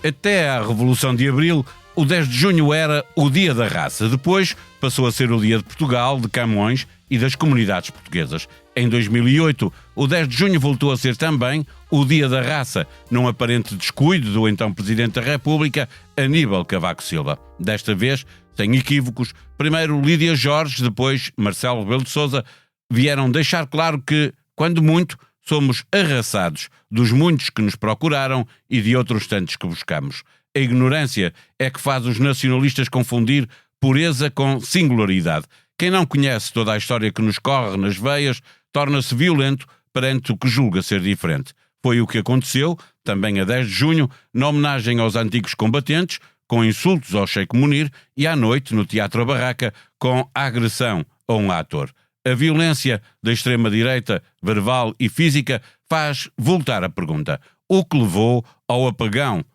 Até à Revolução de Abril, o 10 de junho era o Dia da Raça. Depois passou a ser o Dia de Portugal, de Camões e das comunidades portuguesas. Em 2008, o 10 de junho voltou a ser também o Dia da Raça, num aparente descuido do então Presidente da República, Aníbal Cavaco Silva. Desta vez, sem equívocos, primeiro Lídia Jorge, depois Marcelo Rebelo de Sousa, vieram deixar claro que, quando muito, somos arrasados dos muitos que nos procuraram e de outros tantos que buscamos. A ignorância é que faz os nacionalistas confundir pureza com singularidade. Quem não conhece toda a história que nos corre nas veias torna-se violento perante o que julga ser diferente. Foi o que aconteceu, também a 10 de junho, na homenagem aos antigos combatentes, com insultos ao Sheik Munir, e à noite, no Teatro A Barraca, com a agressão a um ator. A violência da extrema-direita, verbal e física, faz voltar a pergunta: o que levou ao apagão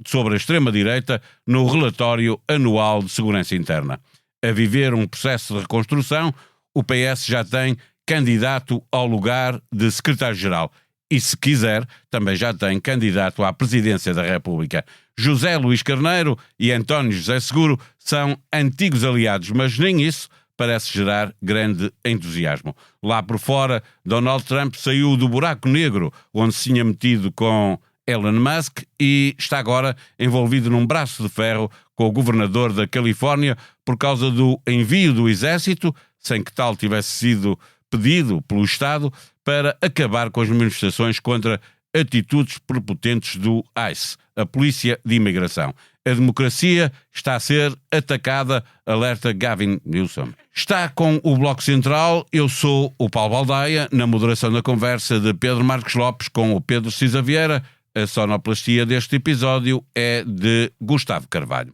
sobre a extrema-direita no relatório anual de segurança interna? A viver um processo de reconstrução, o PS já tem candidato ao lugar de secretário-geral e, se quiser, também já tem candidato à presidência da República. José Luís Carneiro e António José Seguro são antigos aliados, mas nem isso parece gerar grande entusiasmo. Lá por fora, Donald Trump saiu do buraco negro onde se tinha metido com Elon Musk e está agora envolvido num braço de ferro com o governador da Califórnia por causa do envio do exército, sem que tal tivesse sido pedido pelo Estado, para acabar com as manifestações contra atitudes prepotentes do ICE, a Polícia de Imigração. A democracia está a ser atacada, alerta Gavin Newsom. Está com o Bloco Central, eu sou o Paulo Baldaia, na moderação da conversa de Pedro Marcos Lopes com o Pedro Cisa Vieira. A sonoplastia deste episódio é de Gustavo Carvalho.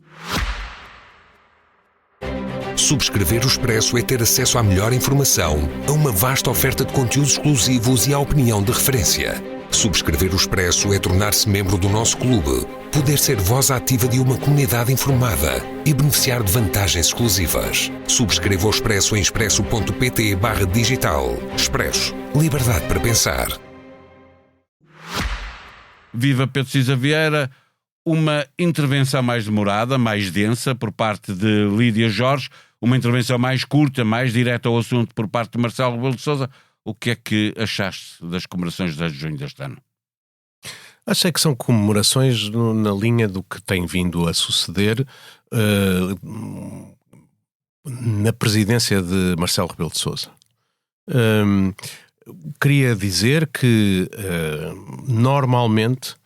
Subscrever o Expresso é ter acesso à melhor informação, a uma vasta oferta de conteúdos exclusivos e à opinião de referência. Subscrever o Expresso é tornar-se membro do nosso clube, poder ser voz ativa de uma comunidade informada e beneficiar de vantagens exclusivas. Subscreva o Expresso em expresso.pt/digital. Expresso. Liberdade para pensar. Viva Pedro Cisa Vieira. Uma intervenção mais demorada, mais densa, por parte de Lídia Jorge, uma intervenção mais curta, mais direta ao assunto por parte de Marcelo Rebelo de Sousa. O que é que achaste das comemorações de 10 de junho deste ano? Achei que são comemorações na linha do que tem vindo a suceder na presidência de Marcelo Rebelo de Sousa. Queria dizer que normalmente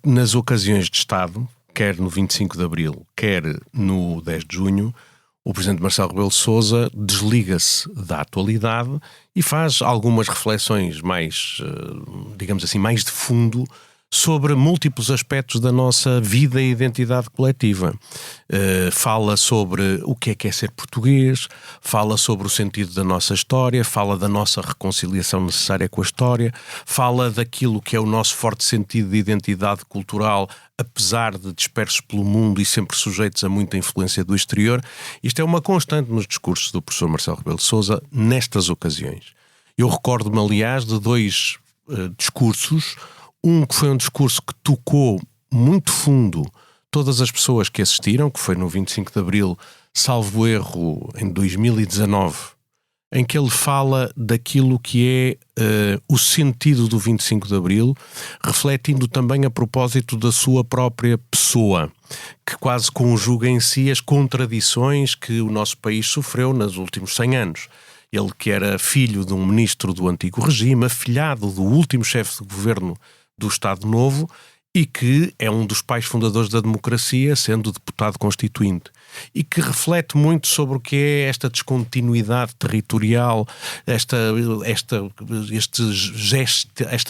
nas ocasiões de Estado, quer no 25 de Abril, quer no 10 de junho, o Presidente Marcelo Rebelo de Sousa desliga-se da atualidade e faz algumas reflexões mais, digamos assim, mais de fundo sobre múltiplos aspectos da nossa vida e identidade coletiva. Fala sobre o que é ser português, fala sobre o sentido da nossa história, fala da nossa reconciliação necessária com a história, fala daquilo que é o nosso forte sentido de identidade cultural, apesar de dispersos pelo mundo e sempre sujeitos a muita influência do exterior. Isto é uma constante nos discursos do professor Marcelo Rebelo de Sousa nestas ocasiões. Eu recordo-me, aliás, de dois discursos. Um que foi um discurso que tocou muito fundo todas as pessoas que assistiram, que foi no 25 de Abril, salvo erro, em 2019, em que ele fala daquilo que é o sentido do 25 de Abril, refletindo também a propósito da sua própria pessoa, que quase conjuga em si as contradições que o nosso país sofreu nos últimos 100 anos. Ele que era filho de um ministro do antigo regime, afilhado do último chefe de governo do Estado Novo e que é um dos pais fundadores da democracia, sendo deputado constituinte, e que reflete muito sobre o que é esta descontinuidade territorial, esta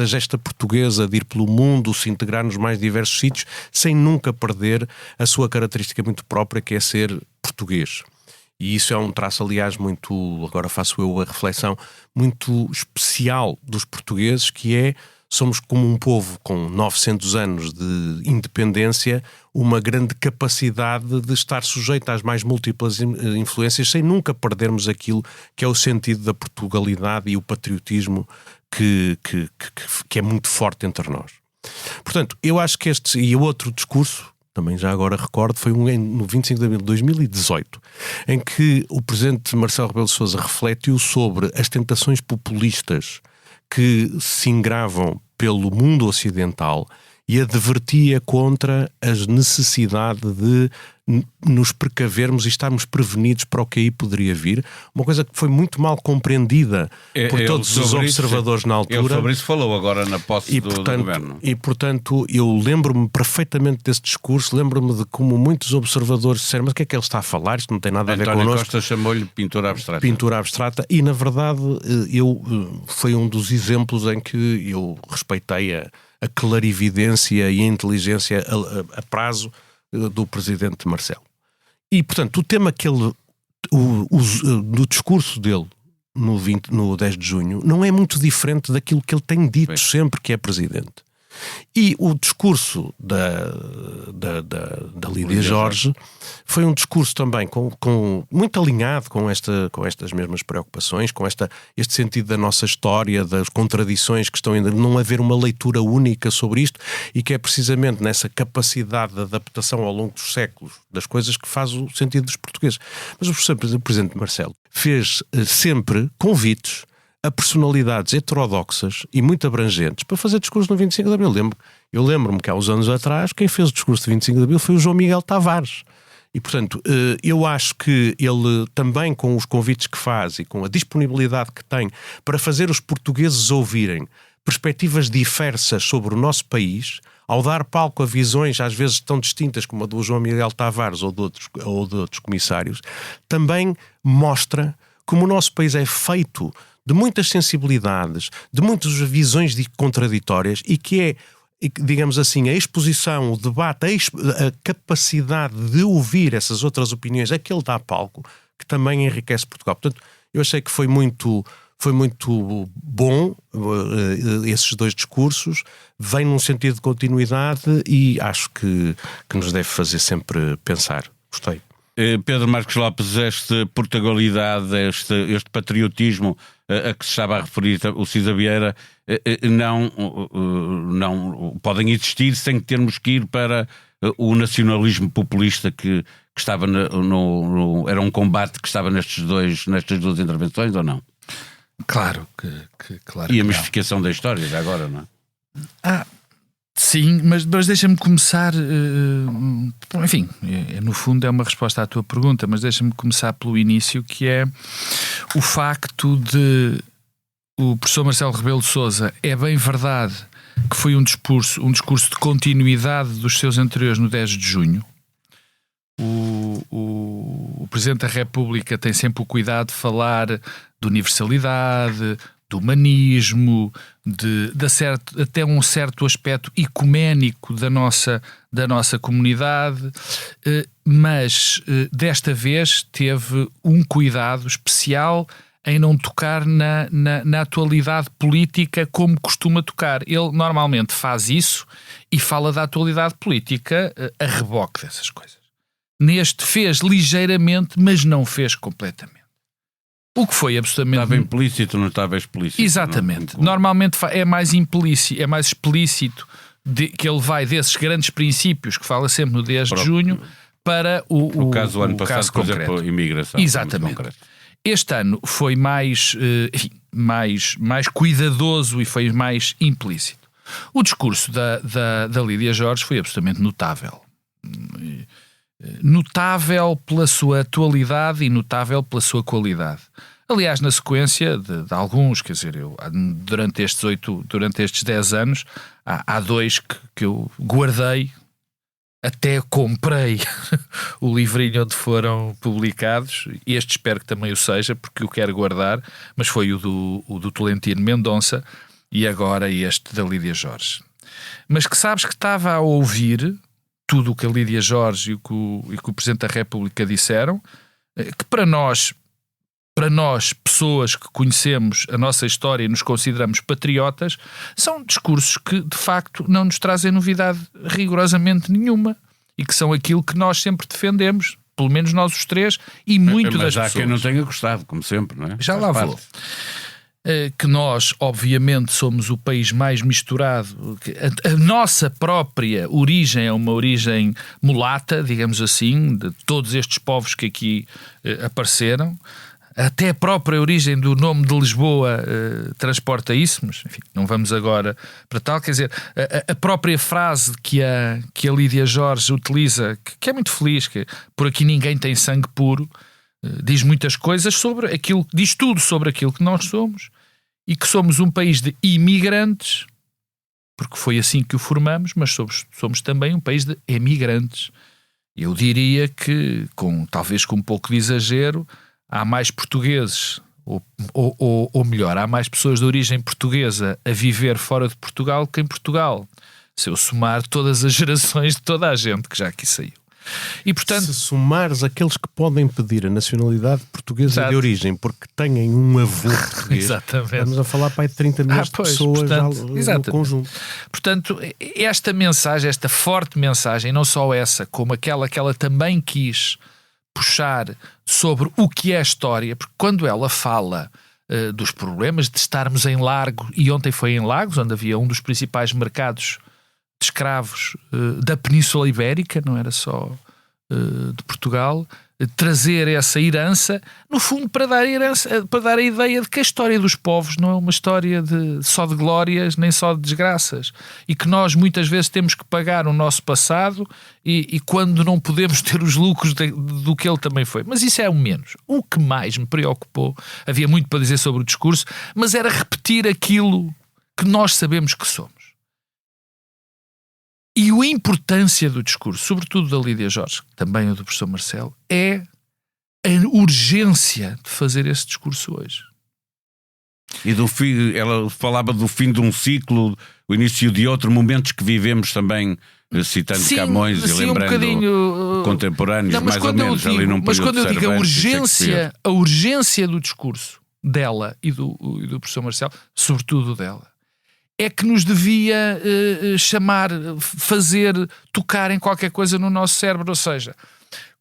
gesta portuguesa de ir pelo mundo, se integrar nos mais diversos sítios, sem nunca perder a sua característica muito própria, que é ser português. E isso é um traço, aliás, muito, agora faço eu a reflexão, muito especial dos portugueses, que é: somos como um povo com 900 anos de independência, uma grande capacidade de estar sujeito às mais múltiplas influências sem nunca perdermos aquilo que é o sentido da Portugalidade e o patriotismo que é muito forte entre nós. Portanto, eu acho que este e o outro discurso, também já agora recordo, foi no 25 de abril de 2018, em que o presidente Marcelo Rebelo de Sousa refletiu sobre as tentações populistas que se engravam pelo mundo ocidental e advertia contra a necessidade de nos precavermos e estarmos prevenidos para o que aí poderia vir. Uma coisa que foi muito mal compreendida por todos os observadores na altura. Ele sobre isso falou agora na posse do governo. E, portanto, eu lembro-me perfeitamente desse discurso, lembro-me de como muitos observadores disseram, mas o que é que ele está a falar? Isto não tem nada a ver connosco. António Costa chamou-lhe pintura abstrata. Pintura abstrata. E, na verdade, foi um dos exemplos em que eu respeitei a clarividência e a inteligência a prazo do presidente Marcelo. E, portanto, o tema que ele, do discurso dele no 10 de junho, não é muito diferente daquilo que ele tem dito sempre que é presidente. E o discurso da Lídia Jorge foi um discurso também muito alinhado com estas mesmas preocupações, com este sentido da nossa história, das contradições que estão ainda, não haver uma leitura única sobre isto, e que é precisamente nessa capacidade de adaptação ao longo dos séculos das coisas que faz o sentido dos portugueses. Mas o presidente Marcelo fez sempre convites a personalidades heterodoxas e muito abrangentes para fazer discurso no 25 de Abril. Eu lembro-me que há uns anos atrás quem fez o discurso de 25 de Abril foi o João Miguel Tavares. E, portanto, eu acho que ele também, com os convites que faz e com a disponibilidade que tem para fazer os portugueses ouvirem perspectivas diversas sobre o nosso país, ao dar palco a visões às vezes tão distintas como a do João Miguel Tavares ou de outros comissários, também mostra como o nosso país é feito de muitas sensibilidades, de muitas visões contraditórias, e que é, digamos assim, a exposição, o debate, a capacidade de ouvir essas outras opiniões, a que ele dá palco, que também enriquece Portugal. Portanto, eu achei que foi muito bom esses dois discursos, vem num sentido de continuidade e acho que nos deve fazer sempre pensar. Gostei. Pedro Marcos Lopes, esta Portugalidade, este patriotismo a que se estava a referir o Cisa Vieira, não podem existir sem termos que ir para o nacionalismo populista que estava era um combate que estava nestas duas intervenções, ou não? Claro que e a mistificação da história, já agora, não é? Sim, mas deixa-me começar, enfim, no fundo é uma resposta à tua pergunta, mas deixa-me começar pelo início, que é o facto de o professor Marcelo Rebelo de Sousa, é bem verdade que foi um discurso de continuidade dos seus anteriores no 10 de junho. O Presidente da República tem sempre o cuidado de falar de universalidade, do humanismo, até um certo aspecto ecuménico da nossa comunidade, mas desta vez teve um cuidado especial em não tocar na atualidade política como costuma tocar. Ele normalmente faz isso e fala da atualidade política a reboque dessas coisas. Neste fez ligeiramente, mas não fez completamente. O que foi absolutamente... Estava implícito, não estava explícito. Exatamente. Não? Normalmente é mais implícito, é mais explícito que ele vai desses grandes princípios que fala sempre no 10 de junho para o caso do ano passado, caso por concreto. Exemplo, imigração. Exatamente. Este ano foi mais cuidadoso e foi mais implícito. O discurso da Lídia Jorge foi absolutamente notável. Notável pela sua atualidade e notável pela sua qualidade. Aliás, na sequência de alguns, quer dizer, durante estes 10 anos, há dois que eu guardei, até comprei o livrinho onde foram publicados. Este espero que também o seja, porque eu quero guardar, mas foi o do Tolentino Mendonça e agora este da Lídia Jorge. Mas que sabes que estava a ouvir tudo o que a Lídia Jorge e que o Presidente da República disseram, que para nós, pessoas que conhecemos a nossa história e nos consideramos patriotas, são discursos que, de facto, não nos trazem novidade rigorosamente nenhuma e que são aquilo que nós sempre defendemos, pelo menos nós os três, e muito das pessoas. Mas há quem não tenha gostado, como sempre, não é? Já lá vou. que nós, obviamente, somos o país mais misturado, que a nossa própria origem é uma origem mulata, digamos assim, de todos estes povos que aqui apareceram. Até a própria origem do nome de Lisboa transporta isso, mas enfim, não vamos agora para tal. Quer dizer, a própria frase que a Lídia Jorge utiliza, que é muito feliz, que por aqui ninguém tem sangue puro, diz muitas coisas sobre aquilo, diz tudo sobre aquilo que nós somos, e que somos um país de imigrantes, porque foi assim que o formamos, mas somos também um país de emigrantes. Eu diria que, talvez com um pouco de exagero, há mais portugueses, ou melhor, há mais pessoas de origem portuguesa a viver fora de Portugal que em Portugal, se eu somar todas as gerações de toda a gente que já aqui saiu. E, portanto, se somares aqueles que podem pedir a nacionalidade portuguesa de origem porque têm um avô português, estamos a falar para aí de 30 milhões de pessoas, portanto, já no conjunto. Portanto, esta mensagem, esta forte mensagem, não só essa, como aquela que ela também quis puxar sobre o que é a história, porque quando ela fala dos problemas de estarmos em Largo, e ontem foi em Lagos, onde havia um dos principais mercados de escravos da Península Ibérica, não era só de Portugal, trazer essa herança, no fundo para dar a ideia de que a história dos povos não é uma história só de glórias nem só de desgraças, e que nós muitas vezes temos que pagar o nosso passado e quando não podemos ter os lucros do que ele também foi. Mas isso é o menos. O que mais me preocupou, havia muito para dizer sobre o discurso, mas era repetir aquilo que nós sabemos que somos. E a importância do discurso, sobretudo da Lídia Jorge, também o do professor Marcelo, é a urgência de fazer esse discurso hoje. E do fim, ela falava do fim de um ciclo, o início de outro, momentos que vivemos também, citando Camões e lembrando contemporâneos, não, mais ou menos, ali num período. Mas quando eu digo a urgência do discurso dela e do professor Marcelo, sobretudo dela, é que nos devia tocar em qualquer coisa no nosso cérebro. Ou seja,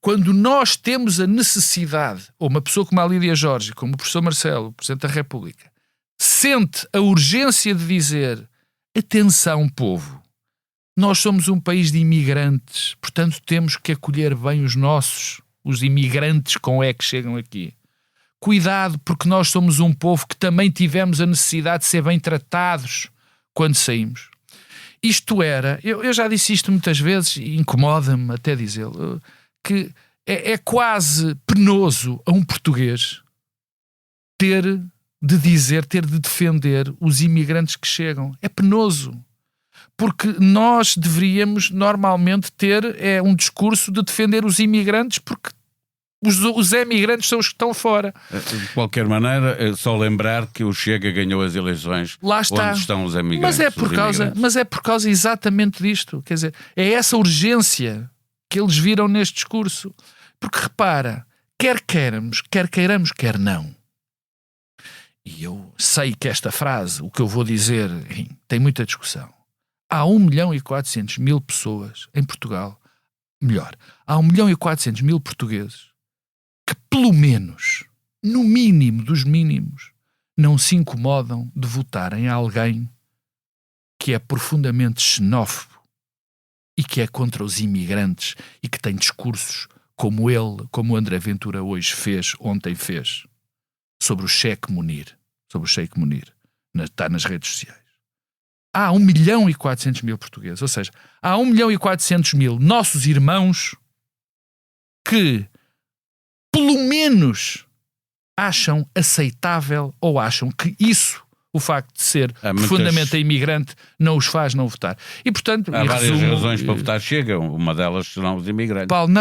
quando nós temos a necessidade, ou uma pessoa como a Lídia Jorge, como o professor Marcelo, o Presidente da República, sente a urgência de dizer: atenção, povo, nós somos um país de imigrantes, portanto temos que acolher bem os imigrantes com que chegam aqui. Cuidado, porque nós somos um povo que também tivemos a necessidade de ser bem tratados quando saímos. Isto era, eu já disse isto muitas vezes e incomoda-me até dizê-lo, que é quase penoso a um português ter de defender os imigrantes que chegam. É penoso. Porque nós deveríamos normalmente ter um discurso de defender os imigrantes, porque os emigrantes são os que estão fora. De qualquer maneira, é só lembrar que o Chega ganhou as eleições. Lá está. Onde estão os emigrantes. Mas é por causa exatamente disto. Quer dizer, é essa urgência que eles viram neste discurso. Porque repara, quer queiramos, quer não. E eu sei que esta frase, o que eu vou dizer, enfim, tem muita discussão. Há 1.400.000 pessoas em Portugal. Melhor, há 1.400.000 portugueses que, pelo menos, no mínimo dos mínimos, não se incomodam de votar em alguém que é profundamente xenófobo e que é contra os imigrantes e que tem discursos como o André Ventura ontem fez, sobre o Sheikh Munir. Está nas redes sociais. Há 1.400.000 portugueses, ou seja, há 1.400.000 nossos irmãos que pelo menos acham aceitável ou acham que o facto de ser profundamente imigrante, não os faz não votar. E, portanto, há várias razões para votar Chega, uma delas serão os imigrantes. Paulo,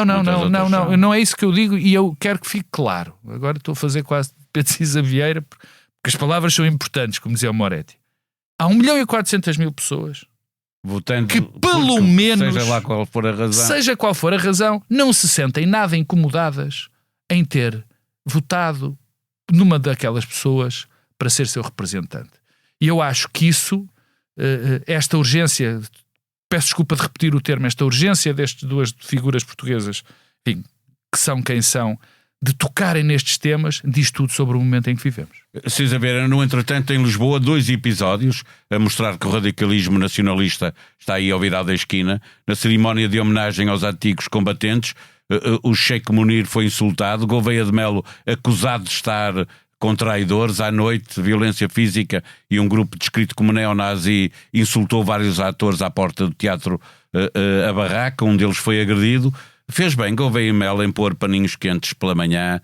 não é isso que eu digo e eu quero que fique claro. Agora estou a fazer quase Pedro Cisa Vieira, porque as palavras são importantes, como dizia o Moretti. Há 1.400.000 pessoas votando que, pelo menos, seja qual for a razão, não se sentem nada incomodadas em ter votado numa daquelas pessoas para ser seu representante. E eu acho que esta urgência, peço desculpa de repetir o termo, esta urgência destas duas figuras portuguesas, enfim, que são quem são, de tocarem nestes temas, diz tudo sobre o momento em que vivemos. César Vieira, no entretanto, em Lisboa, 2 episódios a mostrar que o radicalismo nacionalista está aí ao virar da esquina. Na cerimónia de homenagem aos antigos combatentes, o Sheikh Munir foi insultado, Gouveia de Melo acusado de estar com traidores. À noite, violência física, e um grupo descrito como neonazi insultou vários atores à porta do teatro A Barraca, um deles foi agredido. Fez bem Gouveia de Melo em pôr paninhos quentes pela manhã,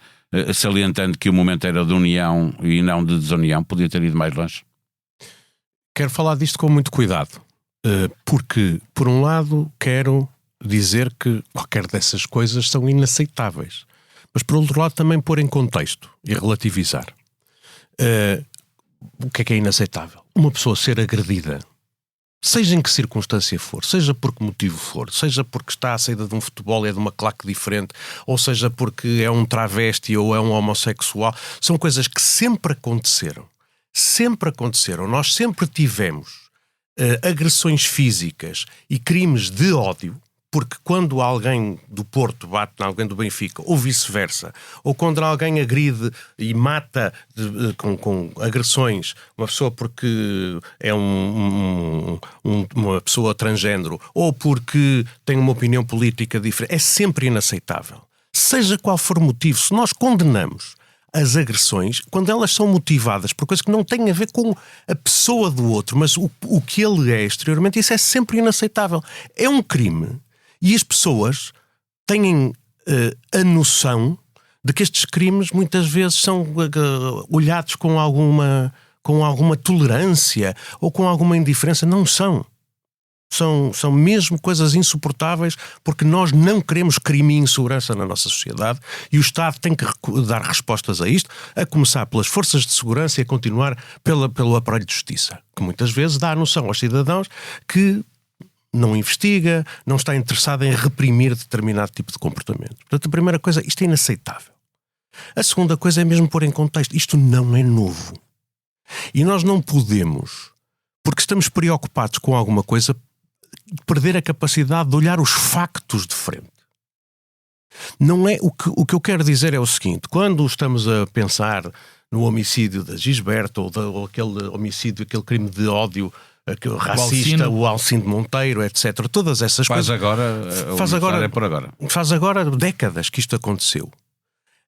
salientando que o momento era de união e não de desunião. Podia ter ido mais longe. Quero falar disto com muito cuidado, porque, por um lado, quero dizer que qualquer dessas coisas são inaceitáveis, mas, por outro lado, também pôr em contexto e relativizar. O que é inaceitável? Uma pessoa ser agredida, seja em que circunstância for, seja por que motivo for, seja porque está à saída de um futebol e é de uma claque diferente, ou seja porque é um travesti ou é um homossexual, são coisas que sempre aconteceram. Sempre aconteceram. Nós sempre tivemos agressões físicas e crimes de ódio, porque quando alguém do Porto bate em alguém do Benfica, ou vice-versa, ou quando alguém agride e mata com agressões uma pessoa porque é uma pessoa transgênero, ou porque tem uma opinião política diferente, é sempre inaceitável. Seja qual for o motivo, se nós condenamos as agressões, quando elas são motivadas por coisas que não têm a ver com a pessoa do outro, mas o que ele é exteriormente, isso é sempre inaceitável. É um crime. E as pessoas têm a noção de que estes crimes muitas vezes são olhados com alguma tolerância ou com alguma indiferença. Não são. São mesmo coisas insuportáveis, porque nós não queremos crime e insegurança na nossa sociedade, e o Estado tem que dar respostas a isto, a começar pelas forças de segurança e a continuar pelo aparelho de justiça, que muitas vezes dá a noção aos cidadãos que não investiga, não está interessado em reprimir determinado tipo de comportamento. Portanto, a primeira coisa, isto é inaceitável. A segunda coisa é mesmo pôr em contexto. Isto não é novo. E nós não podemos, porque estamos preocupados com alguma coisa, perder a capacidade de olhar os factos de frente. Não é, o que eu quero dizer é o seguinte: quando estamos a pensar no homicídio da Gisberta ou aquele homicídio, aquele crime de ódio racista, o Alcino Monteiro, etc. Todas essas coisas. Faz agora décadas que isto aconteceu.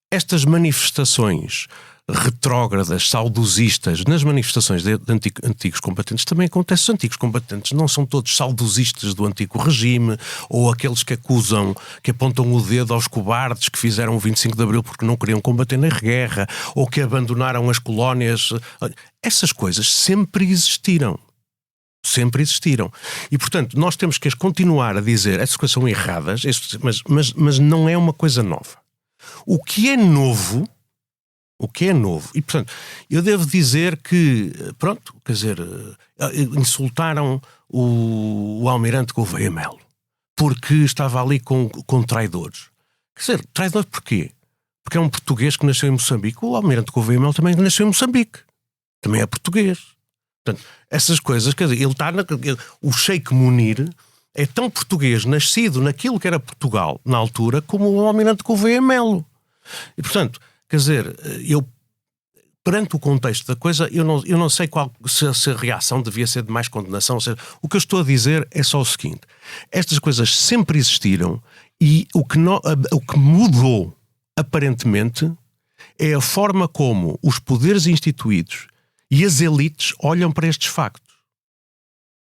Estas manifestações retrógradas, saudosistas, nas manifestações de antigos combatentes também acontece. Os antigos combatentes não são todos saudosistas do antigo regime, ou aqueles que acusam, que apontam o dedo aos cobardes que fizeram o 25 de Abril porque não queriam combater na guerra, ou que abandonaram as colónias. Essas coisas sempre existiram. Sempre existiram. E, portanto, nós temos que continuar a dizer essas coisas são erradas, mas não é uma coisa nova. O que é novo, e, portanto, eu devo dizer que, pronto, quer dizer, insultaram o almirante Gouveia Melo porque estava ali com traidores. Quer dizer, traidores porquê? Porque é um português que nasceu em Moçambique. O almirante Gouveia Melo também nasceu em Moçambique. Também é português. Portanto, essas coisas, quer dizer, o Sheikh Munir é tão português, nascido naquilo que era Portugal na altura, como o almirante Gouveia Melo. E, portanto, quer dizer, eu, perante o contexto da coisa, eu não sei se a reação devia ser de mais condenação. Ou seja, o que eu estou a dizer é só o seguinte: estas coisas sempre existiram, e o que mudou, aparentemente, é a forma como os poderes instituídos e as elites olham para estes factos.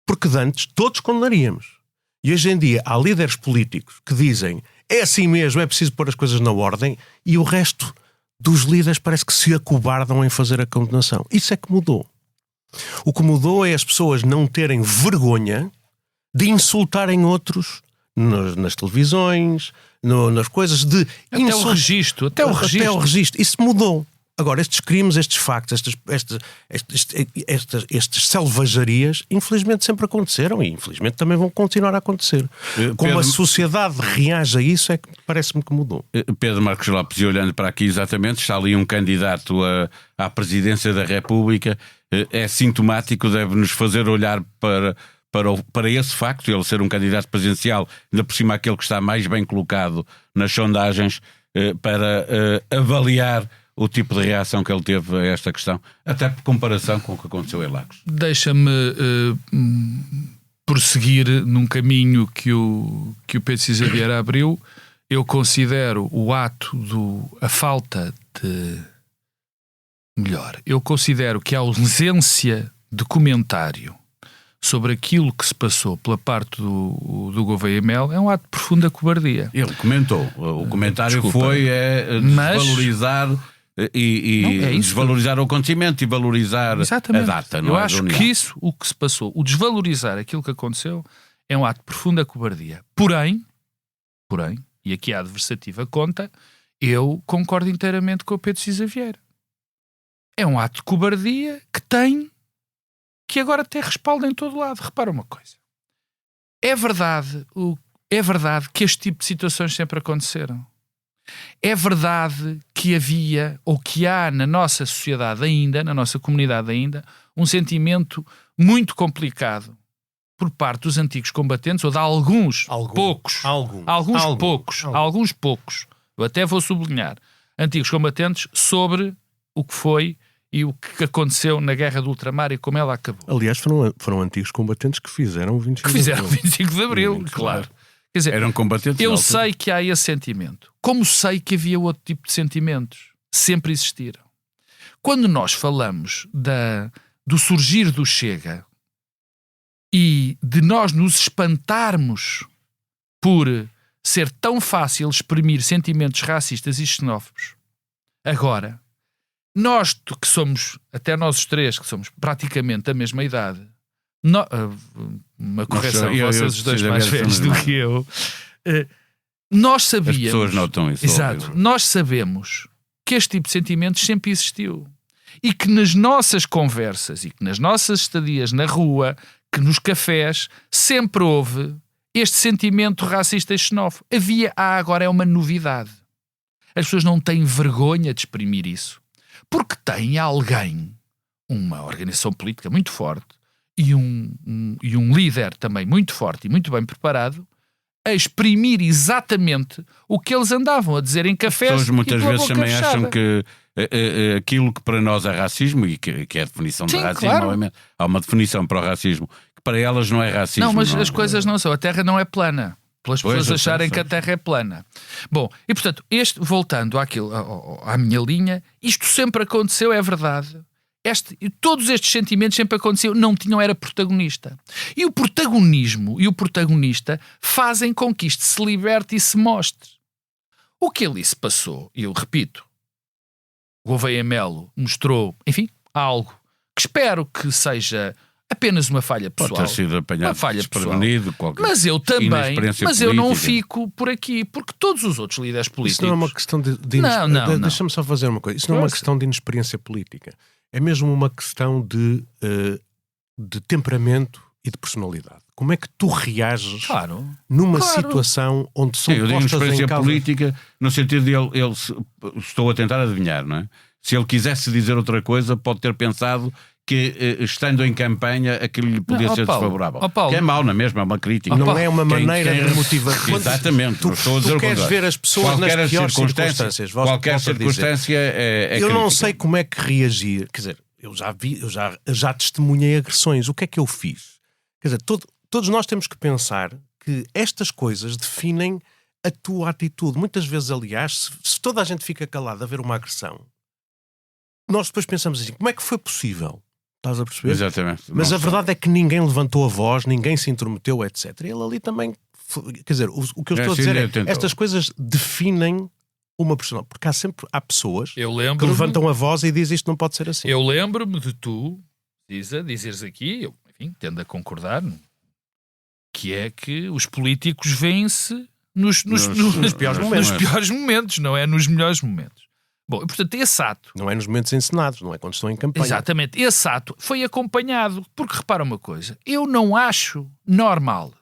Porque de antes todos condenaríamos. E hoje em dia há líderes políticos que dizem é assim mesmo, é preciso pôr as coisas na ordem, e o resto dos líderes parece que se acovardam em fazer a condenação. Isso é que mudou. O que mudou é as pessoas não terem vergonha de insultarem outros nas televisões, nas coisas de... Até o registro. Isso mudou. Agora, estes crimes, estes factos, estas selvagarias, infelizmente sempre aconteceram, e infelizmente também vão continuar a acontecer. Como a sociedade reage a isso, é que parece-me que mudou. Pedro Marcos Lopes, e olhando para aqui exatamente, está ali um candidato à presidência da República, é sintomático, deve-nos fazer olhar para esse facto, ele ser um candidato presidencial, ainda por cima aquele que está mais bem colocado nas sondagens. para avaliar o tipo de reação que ele teve a esta questão, até por comparação com o que aconteceu em Lagos. Deixa-me prosseguir num caminho que o Pedro Cisa Vieira abriu. Eu considero o ato a falta de... Melhor, eu considero que a ausência de comentário sobre aquilo que se passou pela parte do Gouveia Mel é um ato de profunda cobardia. Ele comentou, o comentário Desculpa, foi desvalorizar desvalorizar o acontecimento e valorizar exatamente. A data. Eu acho que isso, o que se passou, o desvalorizar aquilo que aconteceu, é um ato de profunda cobardia. Porém, e aqui a adversativa conta, eu concordo inteiramente com o Pedro Cisa Vieira. É um ato de cobardia que agora tem respaldo em todo lado. Repara uma coisa. É verdade que este tipo de situações sempre aconteceram. É verdade que havia, ou que há na nossa sociedade ainda, na nossa comunidade ainda, um sentimento muito complicado por parte dos antigos combatentes, ou de alguns poucos. Eu até vou sublinhar. Antigos combatentes sobre o que foi e o que aconteceu na Guerra do Ultramar e como ela acabou. Aliás, foram antigos combatentes que fizeram o 25 de Abril. Claro. Quer dizer, eram combatentes. Eu sei que há esse sentimento. Como sei que havia outro tipo de sentimentos. Sempre existiram. Quando nós falamos do surgir do Chega e de nós nos espantarmos por ser tão fácil exprimir sentimentos racistas e xenófobos, agora, nós que somos, até nós os três, que somos praticamente da mesma idade, uma correção, vocês os dois mais velhos do que eu, nós sabíamos... As pessoas notam isso. Exato. Nós sabemos que este tipo de sentimentos sempre existiu. E que nas nossas conversas e que nas nossas estadias na rua, que nos cafés, sempre houve este sentimento racista e xenófobo. Agora é uma novidade. As pessoas não têm vergonha de exprimir isso. Porque tem alguém, uma organização política muito forte e um líder também muito forte e muito bem preparado a exprimir exatamente o que eles andavam a dizer em cafés. As pessoas muitas vezes também fechada. acham que aquilo que para nós é racismo e que é a definição de racismo, claro. Obviamente, há uma definição para o racismo que para elas não é racismo. Não, mas as coisas não são. A Terra não é plana. Pelas pessoas acharem que a Terra é plana. Bom, e portanto, voltando à minha linha, isto sempre aconteceu, é verdade. Todos estes sentimentos sempre aconteceram, não era protagonista. E o protagonismo e o protagonista fazem com que isto se liberte e se mostre. O que ali se passou, e eu repito, Gouveia Melo mostrou, enfim, algo que espero que seja apenas uma falha pessoal. Pode ter sido apanhado desprevenido, mas eu também, eu não fico por aqui, porque todos os outros líderes políticos... Isso não é uma questão de não. Deixa-me só fazer uma coisa. Isso não é uma questão de inexperiência política. É mesmo uma questão de temperamento e de personalidade. Como é que tu reages numa situação onde são postas em causa... inexperiência política, no sentido de ele estou a tentar adivinhar, não é? Se ele quisesse dizer outra coisa, pode ter pensado que, estando em campanha, aquilo lhe podia ser desfavorável. Paulo, que é mau, não é mesmo? É uma crítica. Não é uma maneira de motivação. Exatamente. Tu queres ver as pessoas nas piores circunstâncias. Qualquer circunstância é eu crítica. não sei como é que reagir. Quer dizer, eu já testemunhei agressões. O que é que eu fiz? Quer dizer, todos nós temos que pensar que estas coisas definem a tua atitude. Muitas vezes, aliás, se toda a gente fica calada a ver uma agressão, nós depois pensamos assim, como é que foi possível? Estás a perceber? Exatamente. Mas a verdade é que ninguém levantou a voz, ninguém se intrometeu, etc. Ele ali também... Quer dizer, o que eu estou a dizer é estas coisas definem uma personalidade. Porque há pessoas que levantam a voz e dizem isto não pode ser assim. Eu lembro-me de tu, dizeres aqui, eu, enfim, tendo a concordar, que é que os políticos vêm-se nos piores momentos, não é nos melhores momentos. Bom, e portanto esse ato... Não é nos momentos encenados, não é quando estão em campanha. Exatamente, esse ato foi acompanhado, porque repara uma coisa, eu não acho normal,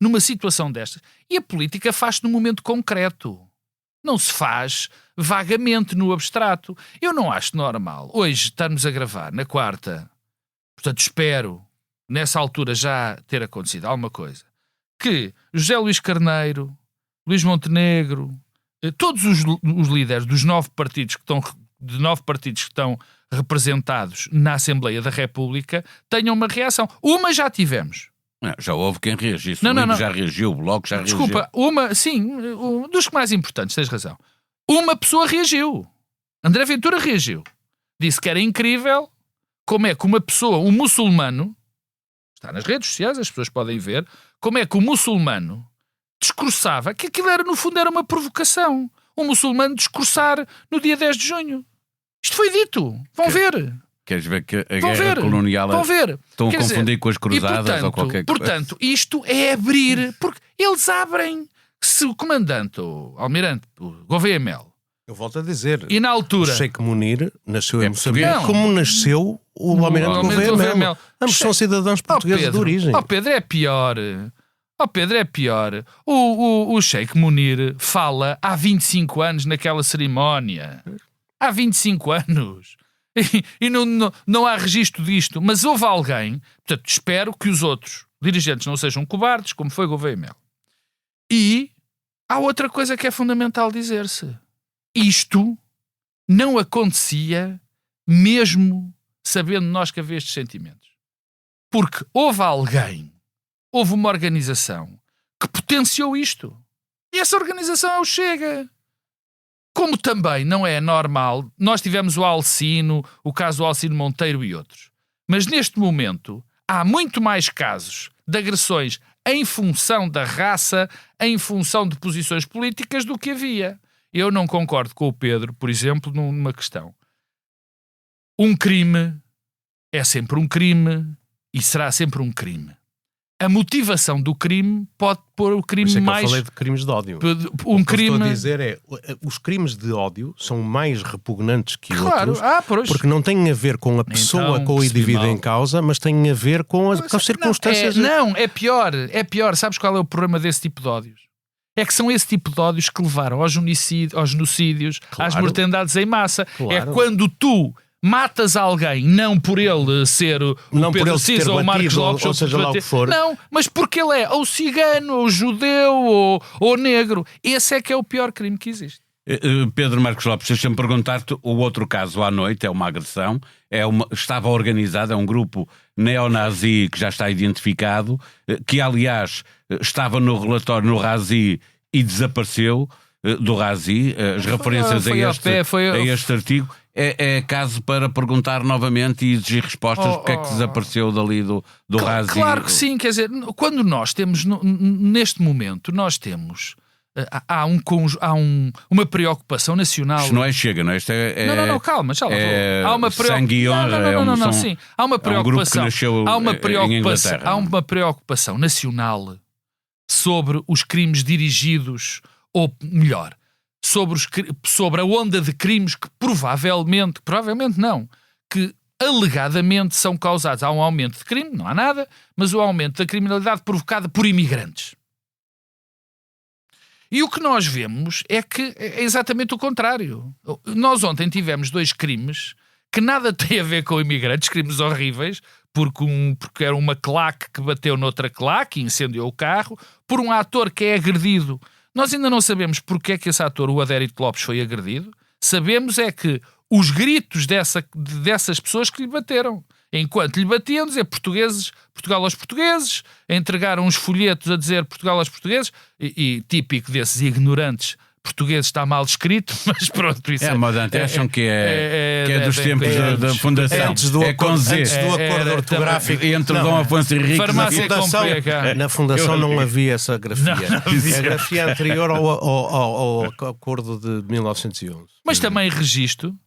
numa situação destas, e a política faz-se num momento concreto, não se faz vagamente no abstrato. Eu não acho normal, hoje estamos a gravar na quarta, portanto espero, nessa altura já ter acontecido alguma coisa, que José Luís Carneiro, Luís Montenegro, todos os líderes dos 9 partidos que estão representados na Assembleia da República tenham uma reação. Uma já tivemos. Não, já houve quem reagisse. Não. Já reagiu, o Bloco já reagiu. Desculpa, dos que mais importantes, tens razão. Uma pessoa reagiu. André Ventura reagiu. Disse que era incrível como é que uma pessoa, um muçulmano, está nas redes sociais, as pessoas podem ver, como é que o muçulmano discursava, que aquilo no fundo era uma provocação. Um muçulmano discursar no dia 10 de junho. Isto foi dito. Vão ver. Queres ver que a guerra colonial estão a confundir com as cruzadas ou qualquer coisa? Portanto, isto é abrir, porque eles abrem. Se o comandante, o almirante, o Gouveia Mel, eu volto a dizer, e na altura o Sheikh Munir nasceu em Moçambique, português. como nasceu o almirante Gouveia Mel. Ambos são cidadãos portugueses de origem. Pedro, é pior. O Sheikh Munir fala há 25 anos naquela cerimónia. Há 25 anos. E não há registro disto. Mas houve alguém, portanto, espero que os outros dirigentes não sejam cobardes, como foi Gouveia Mel. E há outra coisa que é fundamental dizer-se. Isto não acontecia mesmo sabendo nós que havia estes sentimentos. Porque houve alguém, houve uma organização que potenciou isto. E essa organização é o Chega. Como também não é normal, nós tivemos o Alcino, o caso do Alcino Monteiro e outros. Mas neste momento há muito mais casos de agressões em função da raça, em função de posições políticas do que havia. Eu não concordo com o Pedro, por exemplo, numa questão. Um crime é sempre um crime e será sempre um crime. A motivação do crime pode pôr o crime mais... Eu falei de crimes de ódio. O que estou a dizer é, os crimes de ódio são mais repugnantes que outros, porque não têm a ver com a pessoa, então, com o indivíduo em causa, mas têm a ver com as circunstâncias... É pior. Sabes qual é o problema desse tipo de ódios? É que são esse tipo de ódios que levaram aos genocídios, às mortandades em massa. Claro. É quando tu matas alguém, não por ele ser o Pedro Cisa ou o Marcos Lopes, ou seja lá o que for. Não, mas porque ele é ou cigano, ou judeu, ou negro. Esse é que é o pior crime que existe. Pedro Marcos Lopes, deixa-me perguntar-te o outro caso à noite, é uma agressão, estava organizada, é um grupo neonazi que já está identificado, que aliás estava no relatório no Razi e desapareceu do Razi, as referências a este artigo. É caso para perguntar novamente e exigir respostas porque é que desapareceu dali do Razi. Claro que sim, quer dizer, quando nós temos, neste momento, nós temos... Há uma preocupação nacional. Isto não é Chega, não é? Isto não, calma, já lá vou. Há uma sangue e honra. Sim. Há uma preocupação. É um grupo que nasceu em Inglaterra. Há uma preocupação nacional sobre os crimes dirigidos, ou melhor, sobre a onda de crimes que provavelmente não, que alegadamente são causados. Há um aumento de crime, não há nada, mas o aumento da criminalidade provocada por imigrantes. E o que nós vemos é que é exatamente o contrário. Nós ontem tivemos 2 crimes que nada têm a ver com imigrantes, crimes horríveis, porque era uma claque que bateu noutra claque e incendiou o carro, por um ator que é agredido. Nós ainda não sabemos porque é que esse ator, o Adérito Lopes, foi agredido. Sabemos é que os gritos dessas pessoas que lhe bateram. Enquanto lhe batiam, dizer Portugal aos portugueses, entregaram uns folhetos a dizer Portugal aos portugueses, e típico desses ignorantes, português está mal escrito, mas pronto, isso acham que é dos tempos da Fundação. Antes do acordo ortográfico. Entre Dom Afonso Henriques na Fundação não havia essa grafia. A grafia anterior ao acordo de 1911. Mas também registro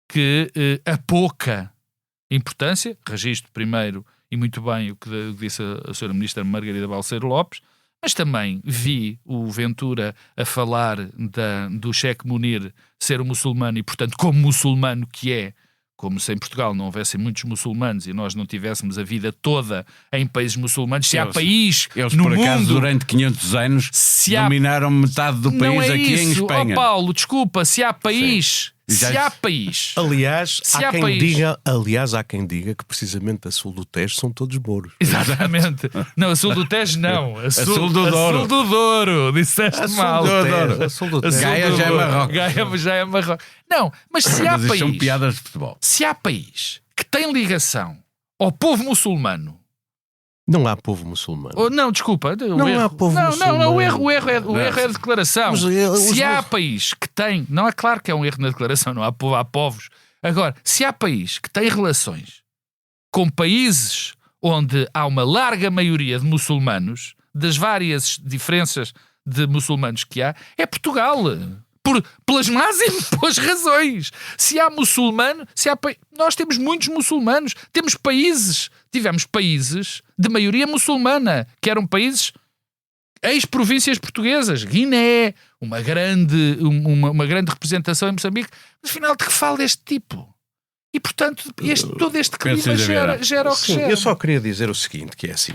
que a pouca importância, registro primeiro, e muito bem o que disse a Sra. Ministra Margarida Balseiro Lopes, mas também vi o Ventura a falar do Sheikh Munir ser um muçulmano e, portanto, como muçulmano que é, como se em Portugal não houvessem muitos muçulmanos e nós não tivéssemos a vida toda em países muçulmanos, se há país no por acaso, mundo... durante 500 anos, dominaram metade do país aqui em Espanha. Paulo, desculpa, se há país Se há país... Aliás, Se há há quem país- há quem diga que precisamente a sul do Tejo são todos mouros. Exatamente. Não, a sul do Tejo não. A sul do Douro. A sul do Douro. Disseste mal. A sul do A sul Tejo. Gaia do já é Douro. Marrocos. Gaia já é Marrocos. Não, mas se há Mas isto são país... piadas de futebol. Se há país que tem ligação ao povo muçulmano... Não há povo muçulmano. Não, desculpa. Não há povo não, muçulmano. o erro é a declaração. Mas, Se há país que tem... Não é claro que é um erro na declaração, não há povo, há povos. Agora, se há país que tem relações com países onde há uma larga maioria de muçulmanos, das várias diferenças de muçulmanos que há, é Portugal. Pelas más e boas razões. Se há muçulmano, nós temos muitos muçulmanos. Tivemos países de maioria muçulmana, que eram países ex-províncias portuguesas. Guiné, uma grande representação em Moçambique. Mas afinal, de que fala deste tipo? E, portanto, todo este clima gera o que Sim, gera. eu só queria dizer o seguinte, que é assim,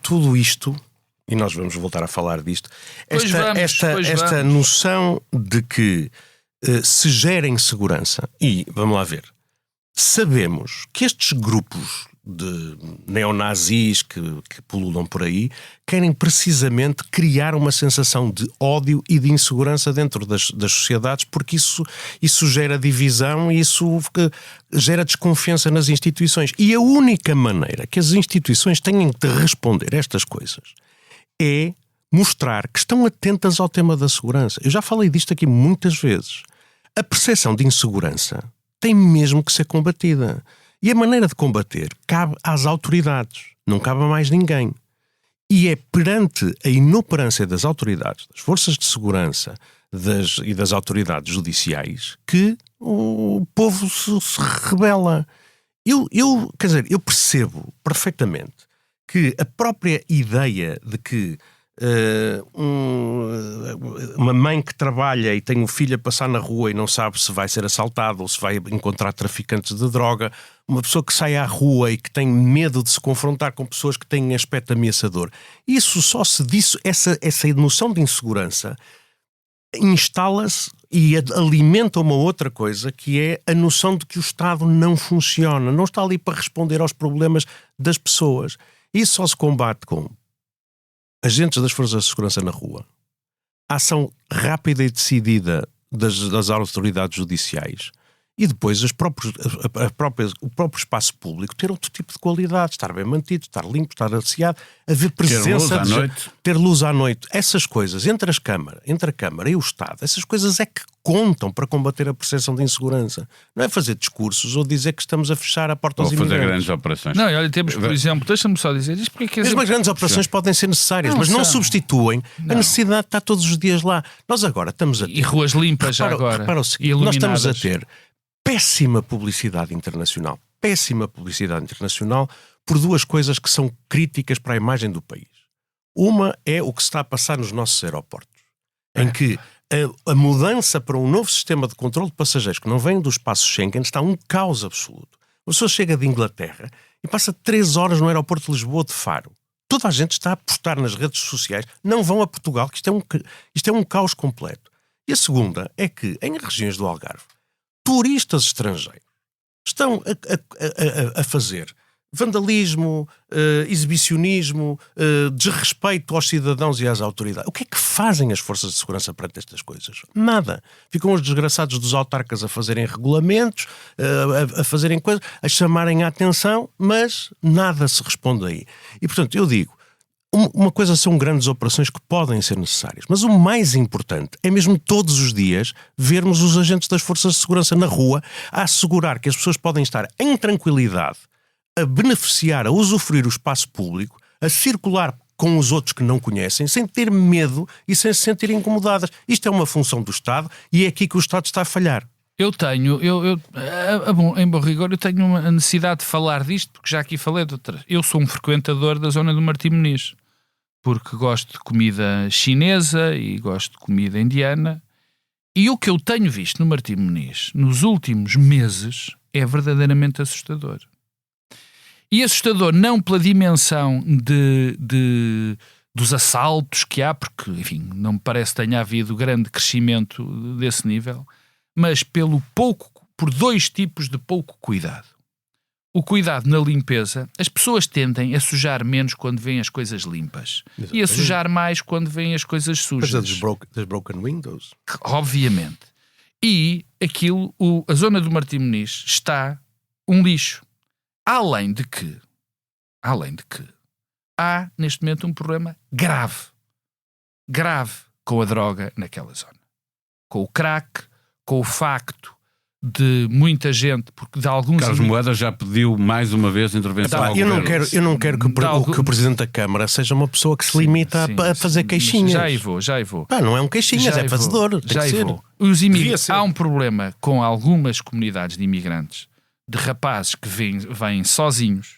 tudo isto, e nós vamos voltar a falar disto, esta noção de que se gera insegurança, e vamos lá ver, sabemos que estes grupos de neonazis que pululam por aí querem precisamente criar uma sensação de ódio e de insegurança dentro das sociedades, porque isso gera divisão e isso gera desconfiança nas instituições. E a única maneira que as instituições têm de responder a estas coisas é mostrar que estão atentas ao tema da segurança. Eu já falei disto aqui muitas vezes. A percepção de insegurança tem mesmo que ser combatida. E a maneira de combater cabe às autoridades, não cabe a mais ninguém. E é perante a inoperância das autoridades, das forças de segurança e das autoridades judiciais que o povo se rebela. Eu percebo perfeitamente que a própria ideia de que uma mãe que trabalha e tem um filho a passar na rua e não sabe se vai ser assaltado ou se vai encontrar traficantes de droga, uma pessoa que sai à rua e que tem medo de se confrontar com pessoas que têm aspecto ameaçador, isso só se diz, essa noção de insegurança instala-se e alimenta uma outra coisa, que é a noção de que o Estado não funciona, não está ali para responder aos problemas das pessoas. Isso só se combate com agentes das forças de segurança na rua, ação rápida e decidida das autoridades judiciais e depois o próprio espaço público ter outro tipo de qualidade, estar bem mantido, estar limpo, estar asseado, haver presença, ter luz à noite. Essas coisas, entre a Câmara e o Estado, essas coisas é que contam para combater a percepção de insegurança. Não é fazer discursos ou dizer que estamos a fechar a porta aos imigrantes. Ou fazer grandes operações. Não, olha, temos, por exemplo, deixa-me só dizer isto, porque as grandes operações podem ser necessárias, mas não substituem a necessidade de estar todos os dias lá. Nós agora estamos a ter... E ruas limpas já agora. Repara o seguinte, nós estamos a ter péssima publicidade internacional por duas coisas que são críticas para a imagem do país. Uma é o que se está a passar nos nossos aeroportos, em que a mudança para um novo sistema de controle de passageiros que não vem do espaço Schengen está um caos absoluto. Uma pessoa chega de Inglaterra e passa 3 horas no aeroporto de Lisboa de Faro. Toda a gente está a postar nas redes sociais, não vão a Portugal, que isto é um caos completo. E a segunda é que, em regiões do Algarve, turistas estrangeiros estão a fazer vandalismo, exibicionismo, desrespeito aos cidadãos e às autoridades. O que é que fazem as forças de segurança perante estas coisas? Nada. Ficam os desgraçados dos autarcas a fazerem regulamentos, a fazerem coisas, a chamarem a atenção, mas nada se responde aí. E, portanto, eu digo, uma coisa são grandes operações que podem ser necessárias, mas o mais importante é mesmo todos os dias vermos os agentes das forças de segurança na rua a assegurar que as pessoas podem estar em tranquilidade, a beneficiar, a usufruir o espaço público, a circular com os outros que não conhecem, sem ter medo e sem se sentirem incomodadas. Isto é uma função do Estado e é aqui que o Estado está a falhar. Em bom rigor, eu tenho a necessidade de falar disto, porque já aqui falei de outras. Eu sou um frequentador da zona do Martim Moniz, porque gosto de comida chinesa e gosto de comida indiana. E o que eu tenho visto no Martim Moniz nos últimos meses é verdadeiramente assustador. E assustador não pela dimensão de dos assaltos que há, porque, enfim, não me parece que tenha havido grande crescimento desse nível, mas por 2 tipos de pouco cuidado. O cuidado na limpeza, as pessoas tendem a sujar menos quando veem as coisas limpas. Exatamente. E a sujar mais quando veem as coisas sujas. Mas das broken windows. Obviamente. E a zona do Martim Moniz está um lixo. Além de que há neste momento um problema grave com a droga naquela zona. Com o crack, com o facto de muita gente, porque de alguns... Carlos Moedas já pediu mais uma vez intervenção ao governo. Eu não quero que o Presidente da Câmara seja uma pessoa que se limita a fazer queixinhas. Já e vou. Não é um queixinhas, é fazedor. Há um problema com algumas comunidades de imigrantes, de rapazes que vêm sozinhos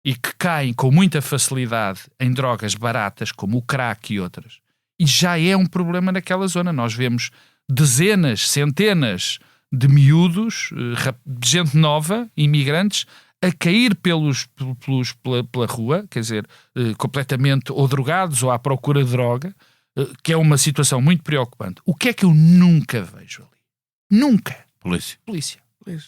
e que caem com muita facilidade em drogas baratas, como o crack e outras. E já é um problema naquela zona. Nós vemos dezenas, centenas de miúdos, de gente nova, imigrantes, a cair pela rua, quer dizer, completamente ou drogados ou à procura de droga, que é uma situação muito preocupante. O que é que eu nunca vejo ali? Nunca. Polícia.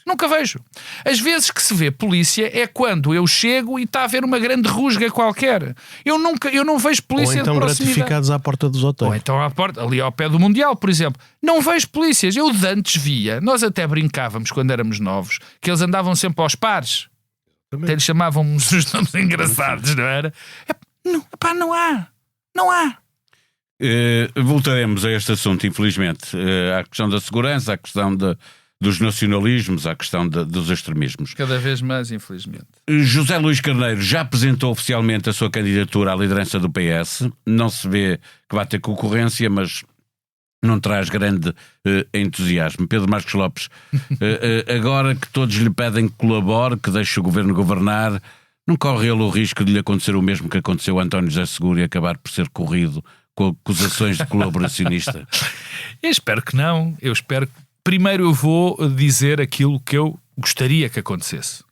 Nunca vejo. As vezes que se vê polícia é quando eu chego e está a haver uma grande rusga qualquer. Eu não vejo polícia de proximidade. Ou então gratificados à porta dos hotéis. Ou então ali ao pé do Mundial, por exemplo. Não vejo polícias. Eu de antes via, nós até brincávamos quando éramos novos, que eles andavam sempre aos pares. Até lhes chamavam uns nomes engraçados, não era? Não há. Voltaremos a este assunto, infelizmente. À questão da segurança, à questão dos nacionalismos, à questão dos extremismos. Cada vez mais, infelizmente. José Luís Carneiro já apresentou oficialmente a sua candidatura à liderança do PS. Não se vê que vai ter concorrência, mas não traz grande entusiasmo. Pedro Marcos Lopes, agora que todos lhe pedem que colabore, que deixe o governo governar, não corre ele o risco de lhe acontecer o mesmo que aconteceu a António José Seguro e acabar por ser corrido com acusações de colaboracionista? Eu espero que não. Primeiro eu vou dizer aquilo que eu gostaria que acontecesse.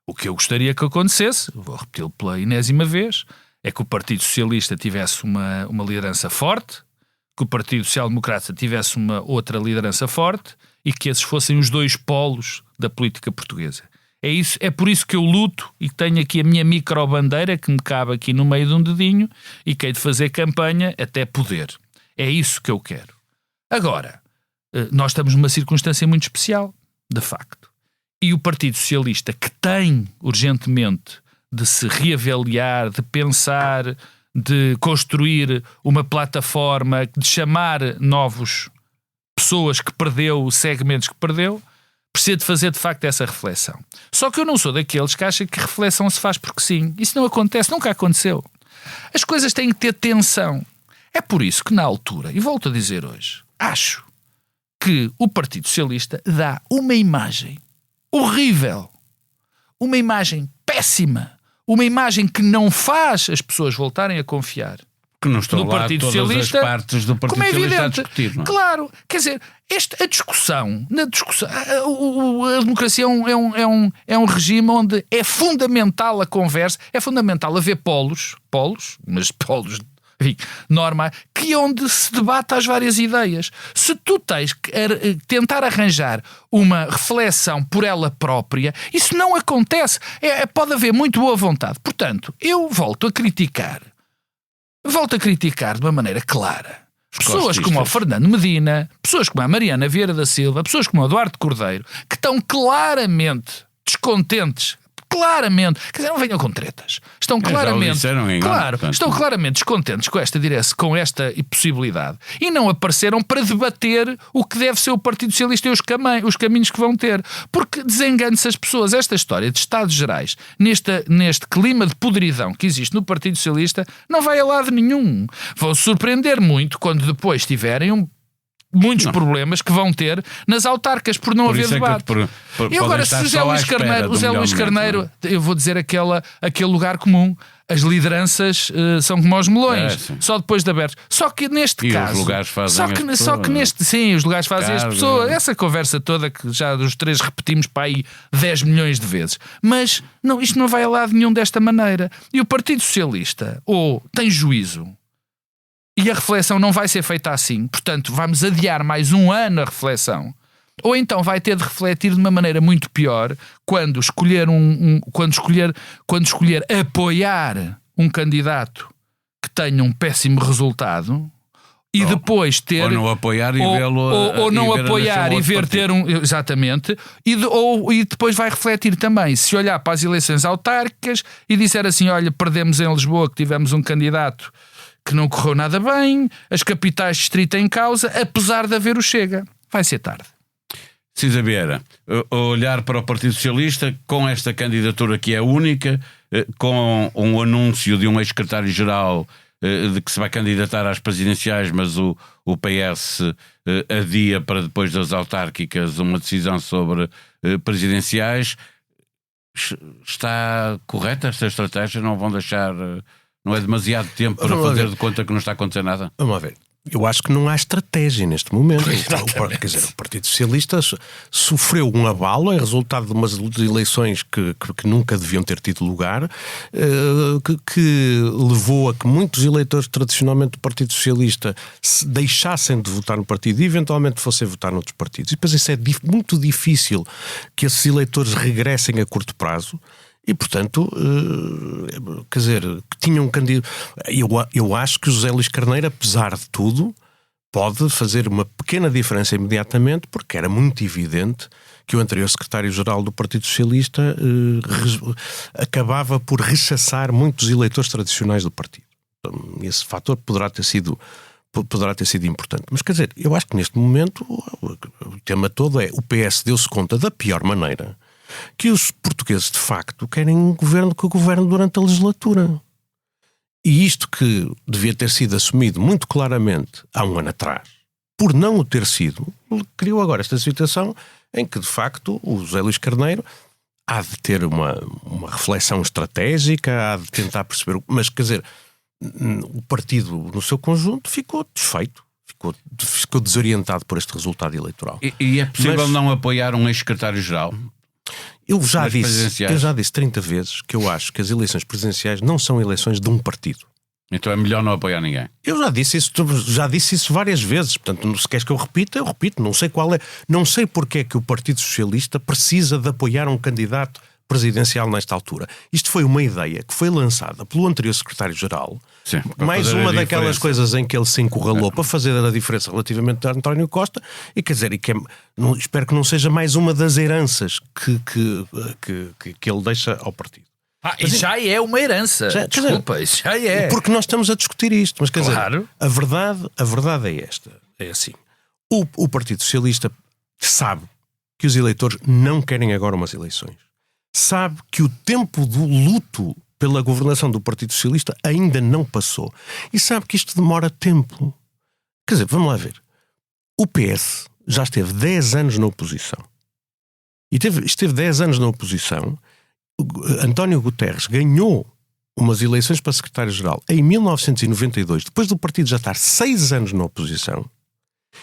O que eu gostaria que acontecesse, vou repeti-lo pela enésima vez, é que o Partido Socialista tivesse uma liderança forte, que o Partido Social Democrata tivesse uma outra liderança forte e que esses fossem os 2 polos da política portuguesa. É por isso que eu luto e tenho aqui a minha microbandeira que me cabe aqui no meio de um dedinho e que hei de fazer campanha até poder. É isso que eu quero. Agora, nós estamos numa circunstância muito especial, de facto. E o Partido Socialista, que tem urgentemente de se reavaliar, de pensar, de construir uma plataforma, de chamar novos pessoas que perdeu, segmentos que perdeu, precisa de fazer de facto essa reflexão. Só que eu não sou daqueles que acham que reflexão se faz porque sim. Isso não acontece, nunca aconteceu. As coisas têm que ter tensão. É por isso que na altura, e volto a dizer hoje, acho que o Partido Socialista dá uma imagem horrível, uma imagem péssima, uma imagem que não faz as pessoas voltarem a confiar que não estão no lá Partido todas Socialista, as partes do Partido Socialista a discutir, não é? Claro, quer dizer, a discussão, a democracia é um regime onde é fundamental a conversa, é fundamental haver polos, mas polos normais, que é onde se debate as várias ideias. Se tu tens que tentar arranjar uma reflexão por ela própria, isso não acontece. Pode haver muito boa vontade. Portanto, eu volto a criticar de uma maneira clara pessoas como o Fernando Medina, pessoas como a Mariana Vieira da Silva, pessoas como o Eduardo Cordeiro, que estão claramente descontentes. Claramente, quer dizer, não venham com tretas. Estão claramente, estão claramente descontentes com esta possibilidade e não apareceram para debater o que deve ser o Partido Socialista e os caminhos que vão ter. Porque desengane-se as pessoas. Esta história de Estados Gerais, neste clima de podridão que existe no Partido Socialista, não vai a lado nenhum. Vão se surpreender muito quando depois tiverem muitos problemas que vão ter nas autarcas por não haver debate. E agora, se o José Luís Carneiro, eu vou dizer aquele lugar comum, as lideranças são como os melões, só depois de abertos. Só que neste caso. Os lugares fazem só que neste. Sim, os lugares fazem as pessoas. Essa conversa toda que já os três repetimos para aí 10 milhões de vezes. Mas não, isto não vai a lado nenhum desta maneira. E o Partido Socialista ou tem juízo e a reflexão não vai ser feita assim, portanto, vamos adiar mais um ano a reflexão. Ou então vai ter de refletir de uma maneira muito pior quando escolher quando escolher apoiar um candidato que tenha um péssimo resultado e depois ter ou não apoiar e vê-lo ou não apoiar e ver ter um exatamente e depois vai refletir também se olhar para as eleições autárquicas e disser assim, olha, perdemos em Lisboa que tivemos um candidato que não correu nada bem, as capitais distritas em causa, apesar de haver o Chega. Vai ser tarde. Cisa Vieira, olhar para o Partido Socialista com esta candidatura que é única, com um anúncio de um ex-secretário-geral de que se vai candidatar às presidenciais, mas o PS adia para depois das autárquicas uma decisão sobre presidenciais. Está correta esta estratégia? Não vão deixar... Não é demasiado tempo para fazer de conta que não está a acontecer nada? Vamos ver. Eu acho que não há estratégia neste momento. Quer dizer, o Partido Socialista sofreu um abalo em resultado de umas eleições que nunca deviam ter tido lugar, que levou a que muitos eleitores tradicionalmente do Partido Socialista se deixassem de votar no partido e eventualmente fossem votar noutros partidos. E depois isso é muito difícil que esses eleitores regressem a curto prazo. E, portanto, quer dizer, que tinha um candidato... Eu acho que o José Luís Carneiro, apesar de tudo, pode fazer uma pequena diferença imediatamente, porque era muito evidente que o anterior secretário-geral do Partido Socialista acabava por rechaçar muitos eleitores tradicionais do partido. Então, esse fator poderá ter sido importante. Mas, quer dizer, eu acho que neste momento o tema todo é o PS deu-se conta da pior maneira que os portugueses de facto querem um governo que governe durante a legislatura. E isto que devia ter sido assumido muito claramente há um ano atrás, por não o ter sido, criou agora esta situação em que de facto o José Luís Carneiro há de ter uma reflexão estratégica, há de tentar perceber, mas quer dizer, o partido no seu conjunto ficou desfeito. Ficou desorientado por este resultado eleitoral. E é possível não apoiar um ex-secretário-geral? Eu já disse 30 vezes que eu acho que as eleições presidenciais não são eleições de um partido. Então é melhor não apoiar ninguém. Eu já disse isso várias vezes. Portanto, se queres que eu repita, eu repito. Não sei qual é. Não sei porque é que o Partido Socialista precisa de apoiar um candidato presidencial nesta altura. Isto foi uma ideia que foi lançada pelo anterior secretário-geral. Sim, mais uma daquelas coisas em que ele se encurralou para fazer a diferença relativamente a António Costa e quer dizer, espero que não seja mais uma das heranças que ele deixa ao partido. Isso já é uma herança. Desculpa, isso já é. Porque nós estamos a discutir isto, mas quer dizer, a verdade é esta. É assim. O Partido Socialista sabe que os eleitores não querem agora umas eleições. Sabe que o tempo do luto pela governação do Partido Socialista ainda não passou. E sabe que isto demora tempo. Quer dizer, vamos lá ver. O PS já esteve 10 anos na oposição. E esteve 10 anos na oposição. António Guterres ganhou umas eleições para secretário-geral em 1992, depois do partido já estar 6 anos na oposição.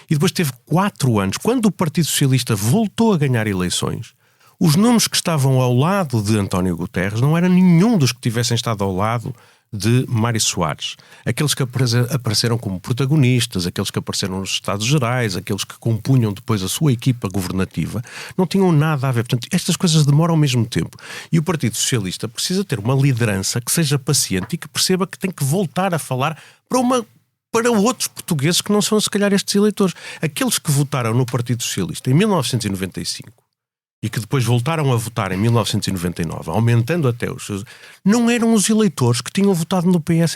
E depois teve 4 anos, quando o Partido Socialista voltou a ganhar eleições. Os nomes que estavam ao lado de António Guterres não era nenhum dos que tivessem estado ao lado de Mário Soares. Aqueles que apareceram como protagonistas, aqueles que apareceram nos Estados Gerais, aqueles que compunham depois a sua equipa governativa, não tinham nada a ver. Portanto, estas coisas demoram ao mesmo tempo. E o Partido Socialista precisa ter uma liderança que seja paciente e que perceba que tem que voltar a falar para outros portugueses que não são, se calhar, estes eleitores. Aqueles que votaram no Partido Socialista em 1995 e que depois voltaram a votar em 1999, aumentando até os seus... Não eram os eleitores que tinham votado no PS.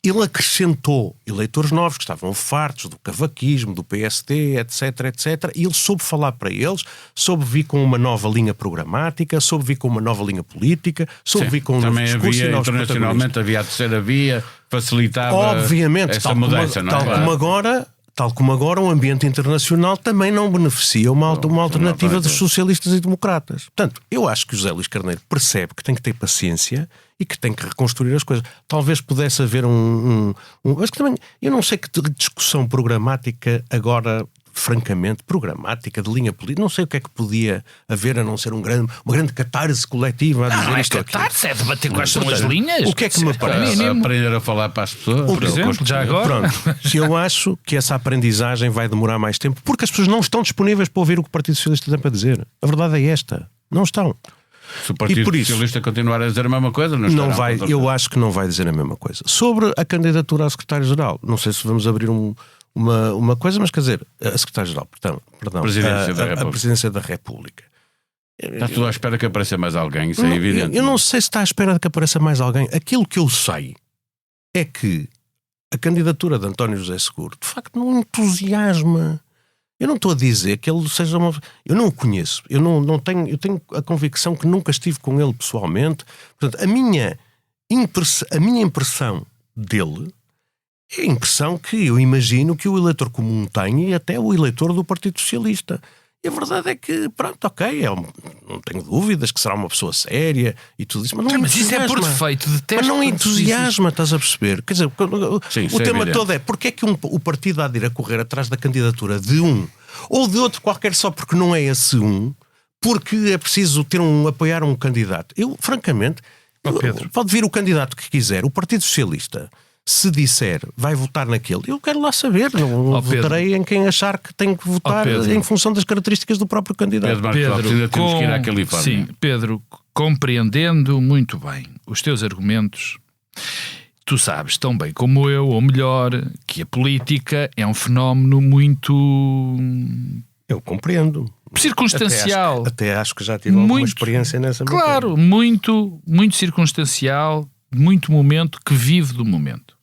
Ele acrescentou eleitores novos que estavam fartos do cavaquismo, do PSD, etc, etc. E ele soube falar para eles, soube vir com uma nova linha programática, soube vir com uma nova linha política, soube vir com um novo discurso. Também havia, internacionalmente, havia a terceira via, facilitava obviamente, essa mudança. Tal como agora... Tal como agora o ambiente internacional também não beneficia uma alternativa dos socialistas e democratas. Portanto, eu acho que o José Luís Carneiro percebe que tem que ter paciência e que tem que reconstruir as coisas. Talvez pudesse haver mas que também, eu não sei que discussão programática agora, francamente, programática, de linha política, não sei o que é que podia haver a não ser uma grande catarse coletiva a dizer Não é isto aqui. catarse, é debater quais são as linhas. O que é que me parece? Aprender a falar para as pessoas. Por exemplo, já agora. Pronto, eu acho que essa aprendizagem vai demorar mais tempo porque as pessoas não estão disponíveis para ouvir o que o Partido Socialista tem para dizer. A verdade é esta. Não estão. Se o Partido Socialista continuar a dizer a mesma coisa, não vai. Eu acho que não vai dizer a mesma coisa. Sobre a candidatura a secretário-geral, não sei se vamos abrir uma coisa, mas quer dizer, a secretária-geral, perdão, a Presidência da República. Está tudo à espera que apareça mais alguém, isso é evidente. Eu não sei se está à espera de que apareça mais alguém. Aquilo que eu sei é que a candidatura de António José Seguro, de facto, não entusiasma. Eu não estou a dizer que ele seja uma... Eu não o conheço. Eu tenho a convicção que nunca estive com ele pessoalmente. Portanto, a minha impressão dele é a impressão que eu imagino que o eleitor comum tem e até o eleitor do Partido Socialista. E a verdade é que, pronto, ok, não tenho dúvidas que será uma pessoa séria e tudo isso, mas não Mas isso é por defeito, detesto. Mas não entusiasma, estás a perceber? Quer dizer, Sim, o tema todo é porque é que o partido há de ir a correr atrás da candidatura de um ou de outro qualquer só porque não é esse porque é preciso apoiar um candidato. Eu, francamente, pode vir o candidato que quiser, o Partido Socialista. Se disser vai votar naquele, eu quero lá saber. Eu votarei em quem achar que tem que votar em função das características do próprio candidato. Pedro, temos que ir à Califórnia. Sim, Pedro, compreendendo muito bem os teus argumentos, tu sabes tão bem como eu, ou melhor, que a política é um fenómeno muito... Eu compreendo. Circunstancial. Até acho que já tive alguma experiência nessa matéria. Claro, muito circunstancial, muito momento, que vive do momento.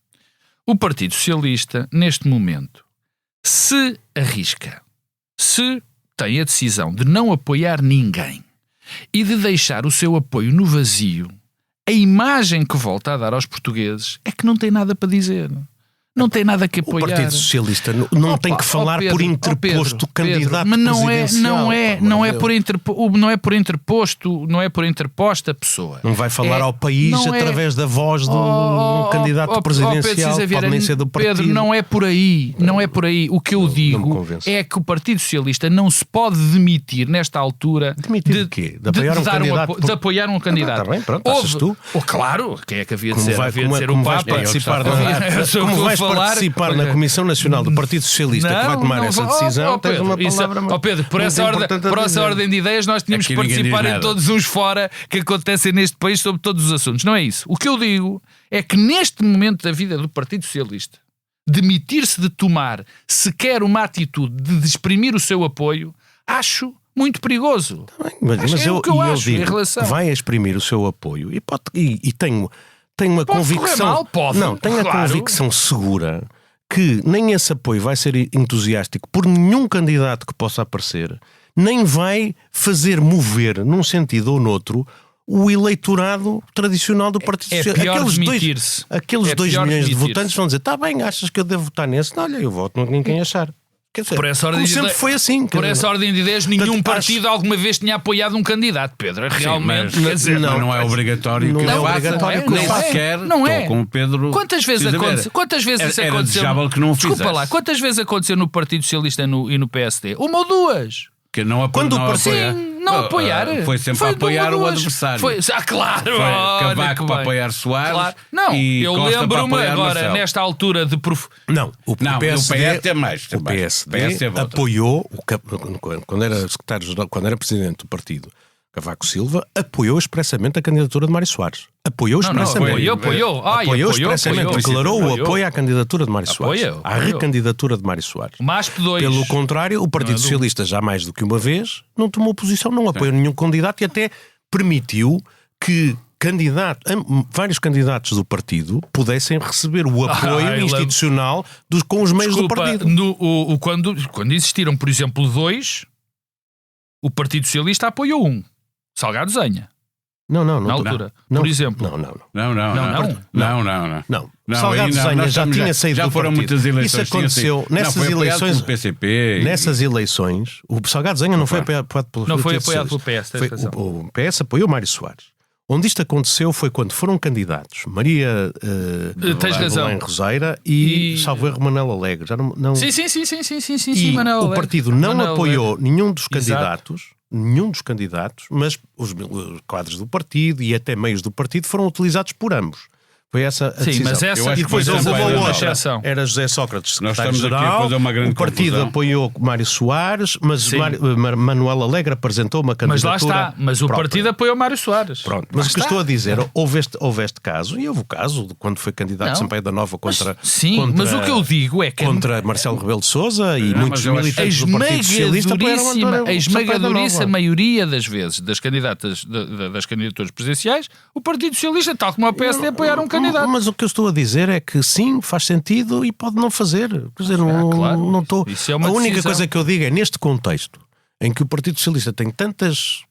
O Partido Socialista, neste momento, se arrisca, se tem a decisão de não apoiar ninguém e de deixar o seu apoio no vazio, a imagem que volta a dar aos portugueses é que não tem nada para dizer. Não tem nada que apoiar. O Partido Socialista não tem que falar por interposto candidato mas presidencial. Não é por interposta pessoa. Não vai falar ao país através da voz de um candidato presidencial, pode nem ser do partido. Pedro, não é por aí. Não é por aí. O que eu digo é que o Partido Socialista não se pode demitir nesta altura de quê? De apoiar um candidato? De apoiar um candidato. Está bem, pronto, achas tu? Claro, quem é que havia de ser? Havia de ser o Papa. Como vais participar na Comissão Nacional do Partido Socialista que vai tomar essa decisão, tens uma palavra Pedro, por essa ordem de ideias nós tínhamos que participar em todos uns fora que acontecem neste país sobre todos os assuntos. Não é isso. O que eu digo é que neste momento da vida do Partido Socialista, demitir-se de tomar sequer uma atitude de exprimir o seu apoio, acho muito perigoso. Mas eu digo, vai exprimir o seu apoio e tenho uma convicção. Tenho a convicção segura que nem esse apoio vai ser entusiástico por nenhum candidato que possa aparecer, nem vai fazer mover num sentido ou noutro o eleitorado tradicional do Partido Socialista. Aqueles 2 milhões de votantes vão dizer: está bem, achas que eu devo votar nesse? Não, olha, eu voto em quem achar. Quer dizer, por essa ordem sempre foi assim. Por essa ordem de ideias, nenhum partido alguma vez tinha apoiado um candidato, Pedro. Realmente, quer dizer, não é obrigatório que não é obrigatório que não sequer. Não é. Com o Pedro. Quantas vezes isso aconteceu? Era desejável que não o fizesse. Desculpa lá, quantas vezes aconteceu no Partido Socialista e no PSD? Uma ou duas. Que não apoiar. Foi sempre a apoiar o adversário. Claro. Foi Cavaco para apoiar Soares. Claro. Não, e eu Costa lembro-me agora, Marcelo. Nesta altura de... O PSD é mais. O PSD apoiou, quando era secretário-geral, quando era presidente do partido, Cavaco Silva, apoiou expressamente a candidatura de Mário Soares. Apoiou expressamente. Apoiou expressamente. Declarou o apoio à candidatura de Mário Soares. À recandidatura de Mário Soares. Pelo contrário, o Partido Socialista, já mais do que uma vez, não tomou posição, não apoiou nenhum candidato e até permitiu que vários candidatos do partido pudessem receber o apoio institucional com os meios do partido. Quando existiram, por exemplo, 2, o Partido Socialista apoiou 1. Salgado Zenha. Não. Na altura, por exemplo. Não. Salgado Zenha já tinha saído do partido. Já foram muitas eleições. Isso aconteceu nessas eleições do PCP. Nessas eleições, o Salgado Zenha não foi apoiado pelo Não foi apoiado pelo PS. O PS apoiou Mário Soares. Onde isto aconteceu foi quando foram candidatos Maria Belém Roseira e salvo erro Manuel Alegre. Já não... Sim, e Manuel o Alegre. partido não Manuel apoiou Alegre. nenhum dos candidatos, mas os quadros do partido e até meios do partido foram utilizados por ambos. Foi essa a decisão. Mas essa e depois houve uma outra exceção. Era José Sócrates, Nós estamos aqui a fazer uma grande o partido confusão. apoiou Mário Soares, mas Manuel Alegre apresentou uma Mas candidatura lá está, mas o própria. partido apoiou Mário Soares. Pronto, mas o que estou a dizer, houve este caso, e houve o caso de quando foi candidato Sampaio da Nova contra mas o que eu digo é que contra Marcelo Rebelo de Sousa e muitos militantes do Partido Socialista a esmagadouríssima maioria das vezes das candidaturas presidenciais, o Partido Socialista, tal como o PSD, apoiaram um candidato. Mas o que eu estou a dizer é que sim, faz sentido e pode não fazer. Quer dizer, não estou. Isso é uma a única decisão. coisa que eu digo é neste contexto em que o Partido Socialista tem tantas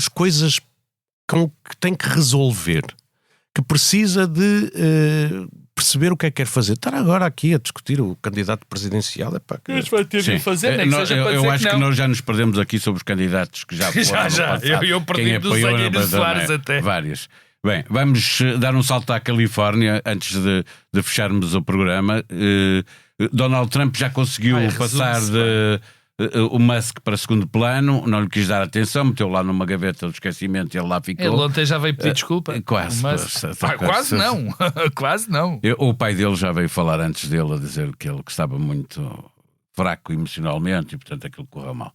coisas que tem que resolver, que precisa de perceber o que é que quer fazer. Estar agora aqui a discutir o candidato presidencial é para que... Mas vai ter de fazer, nem que seja para dizer eu acho que não. nós já nos perdemos aqui sobre os candidatos que já foram. Já. Eu perdi do Zenha e do Soares até. Várias. Bem, vamos dar um salto à Califórnia antes de fecharmos o programa. Donald Trump já conseguiu passar o Musk para segundo plano, não lhe quis dar atenção, meteu lá numa gaveta do esquecimento e ele lá ficou. Ele ontem já veio pedir desculpa. Quase não. Quase não. O pai dele já veio falar antes dele a dizer que ele estava muito fraco emocionalmente e portanto aquilo correu mal.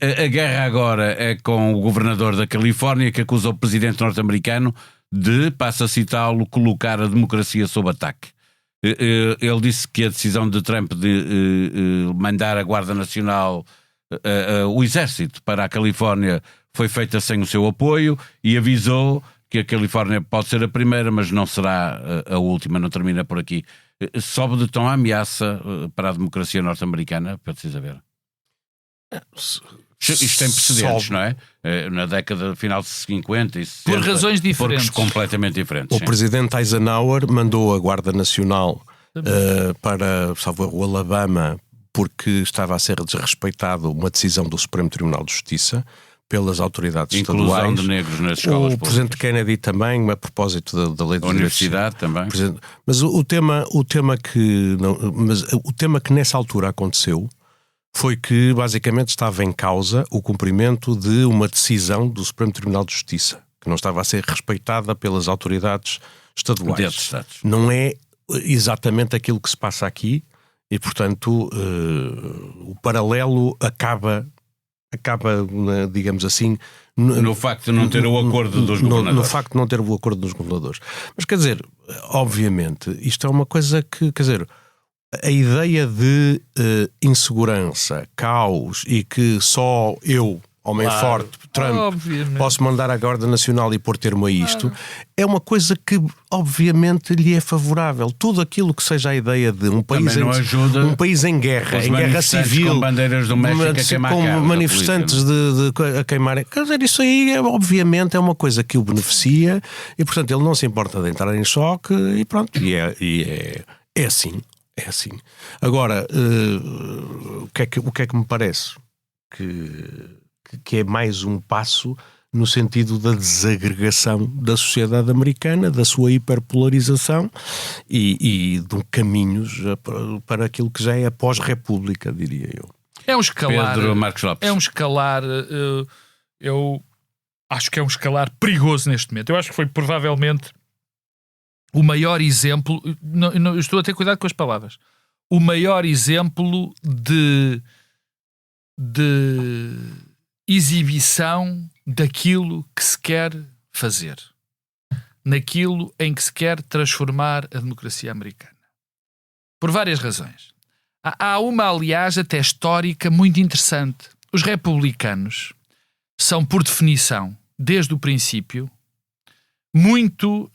A guerra agora é com o governador da Califórnia que acusa o presidente norte-americano de, passo a citá-lo, colocar a democracia sob ataque. Ele disse que a decisão de Trump de mandar a Guarda Nacional, o Exército, para a Califórnia foi feita sem o seu apoio e avisou que a Califórnia pode ser a primeira, mas não será a última, não termina por aqui. Sobe de tom a ameaça para a democracia norte-americana, precisa ver. Isto tem precedentes, não é? Na década final de 50 e 60. Por razões diferentes. Completamente diferentes. O presidente Eisenhower mandou a Guarda Nacional para, salvo erro, o Alabama, porque estava a ser desrespeitado uma decisão do Supremo Tribunal de Justiça pelas autoridades Inclusão estaduais. de negros nas escolas o presidente Kennedy também, a propósito da lei de universidade também. Mas o tema que nessa altura aconteceu foi que basicamente estava em causa o cumprimento de uma decisão do Supremo Tribunal de Justiça, que não estava a ser respeitada pelas autoridades estaduais. Não é exatamente aquilo que se passa aqui e, portanto, o paralelo acaba, digamos assim, no facto de não ter o acordo dos governadores. No facto de não ter o acordo dos governadores. Mas, quer dizer, obviamente, isto é uma coisa que, quer dizer, a ideia de insegurança, caos e que só eu, homem forte, Trump, posso mandar a Guarda Nacional e pôr termo a isto, é uma coisa que obviamente lhe é favorável. Tudo aquilo que seja a ideia de um país em guerra civil, com bandeiras do México a queimar com carros, manifestantes a queimar. Quer dizer, isso aí obviamente é uma coisa que o beneficia e, portanto, ele não se importa de entrar em choque e pronto, é assim. É assim. Agora, o que é que me parece? Que é mais um passo no sentido da desagregação da sociedade americana, da sua hiperpolarização e de caminhos para aquilo que já é a pós-república, diria eu. É um escalar. Pedro Marcos Lopes. É um escalar. Eu acho que é um escalar perigoso neste momento. Eu acho que foi provavelmente o maior exemplo, não, estou a ter cuidado com as palavras, o maior exemplo de exibição daquilo que se quer fazer, naquilo em que se quer transformar a democracia americana. Por várias razões. Há uma, aliás, até histórica muito interessante. Os republicanos são, por definição, desde o princípio, muito,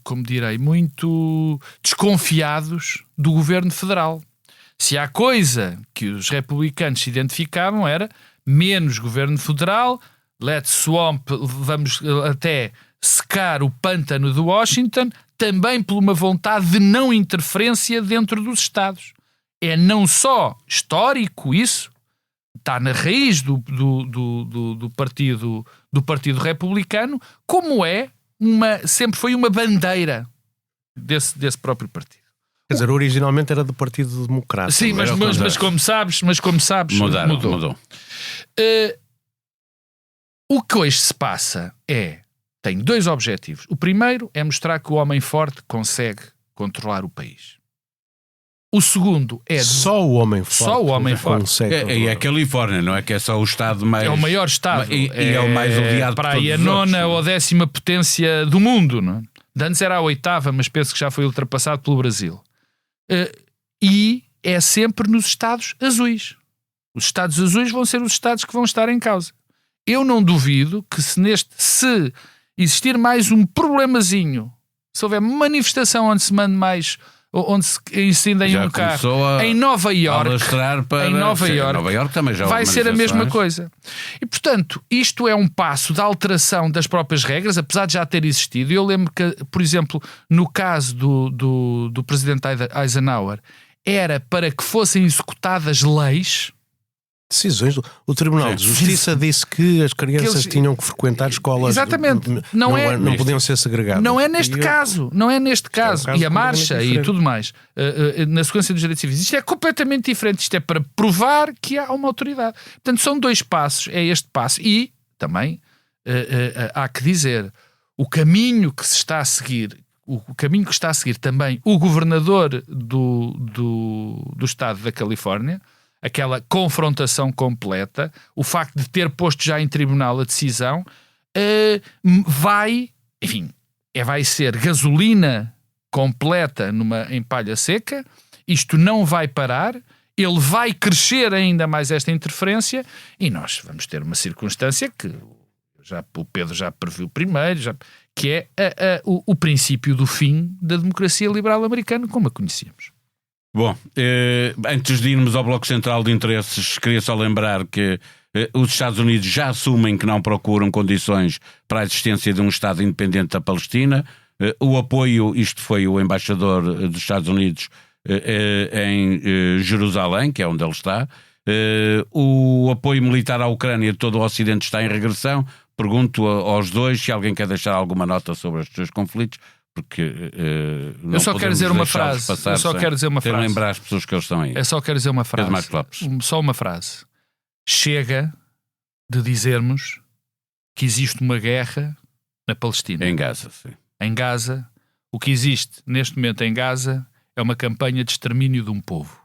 como direi, muito desconfiados do governo federal. Se há coisa que os republicanos se identificavam era menos governo federal, let's swamp, vamos até secar o pântano de Washington, também por uma vontade de não interferência dentro dos Estados. É não só histórico isso, está na raiz do Partido Republicano, como sempre foi uma bandeira desse próprio partido. Quer dizer, originalmente era do Partido Democrata. Sim, mas como sabes, mudou. O que hoje se passa tem dois objetivos. O primeiro é mostrar que o homem forte consegue controlar o país. O segundo é... Só o homem forte consegue. É a Califórnia, não é? Que é só o estado mais... É o maior estado. E é o mais odiado para aí a nona ou a 10ª potência do mundo, não é? De antes era a 8ª, mas penso que já foi ultrapassado pelo Brasil. E é sempre nos Estados azuis. Os Estados azuis vão ser os Estados que vão estar em causa. Eu não duvido que se existir mais um problemazinho, se houver Já manifestação onde se incendem um carro em Nova Iorque, Nova Iorque também já vai ser a mesma coisa. E portanto, isto é um passo da alteração das próprias regras, apesar de já ter existido. Eu lembro que, por exemplo, no caso do presidente Eisenhower, era para que fossem executadas leis. Decisões. O Tribunal de Justiça disse que as crianças tinham que frequentar escolas. Exatamente. Não podiam ser segregadas. Não é neste caso. E a marcha e tudo mais. Na sequência dos direitos civis. Isto é completamente diferente. Isto é para provar que há uma autoridade. Portanto, são dois passos. É este passo. E também há que dizer, o caminho que se está a seguir, o caminho que está a seguir também o governador do estado da Califórnia, aquela confrontação completa, o facto de ter posto já em tribunal a decisão, vai ser gasolina completa em palha seca. Isto não vai parar, ele vai crescer ainda mais esta interferência e nós vamos ter uma circunstância que o Pedro já previu primeiro, que é o princípio do fim da democracia liberal americana como a conhecíamos. Bom, antes de irmos ao Bloco Central de Interesses, queria só lembrar que os Estados Unidos já assumem que não procuram condições para a existência de um Estado independente da Palestina. O apoio, isto foi o embaixador dos Estados Unidos em Jerusalém, que é onde ele está. O apoio militar à Ucrânia de todo o Ocidente está em regressão. Pergunto aos dois se alguém quer deixar alguma nota sobre estes dois conflitos. Porque eu só quero dizer uma frase. Lembrar as pessoas que eles estão aí. Eu só quero dizer uma frase. Só uma frase. Chega de dizermos que existe uma guerra na Palestina. Em Gaza, sim. Em Gaza. O que existe neste momento em Gaza é uma campanha de extermínio de um povo.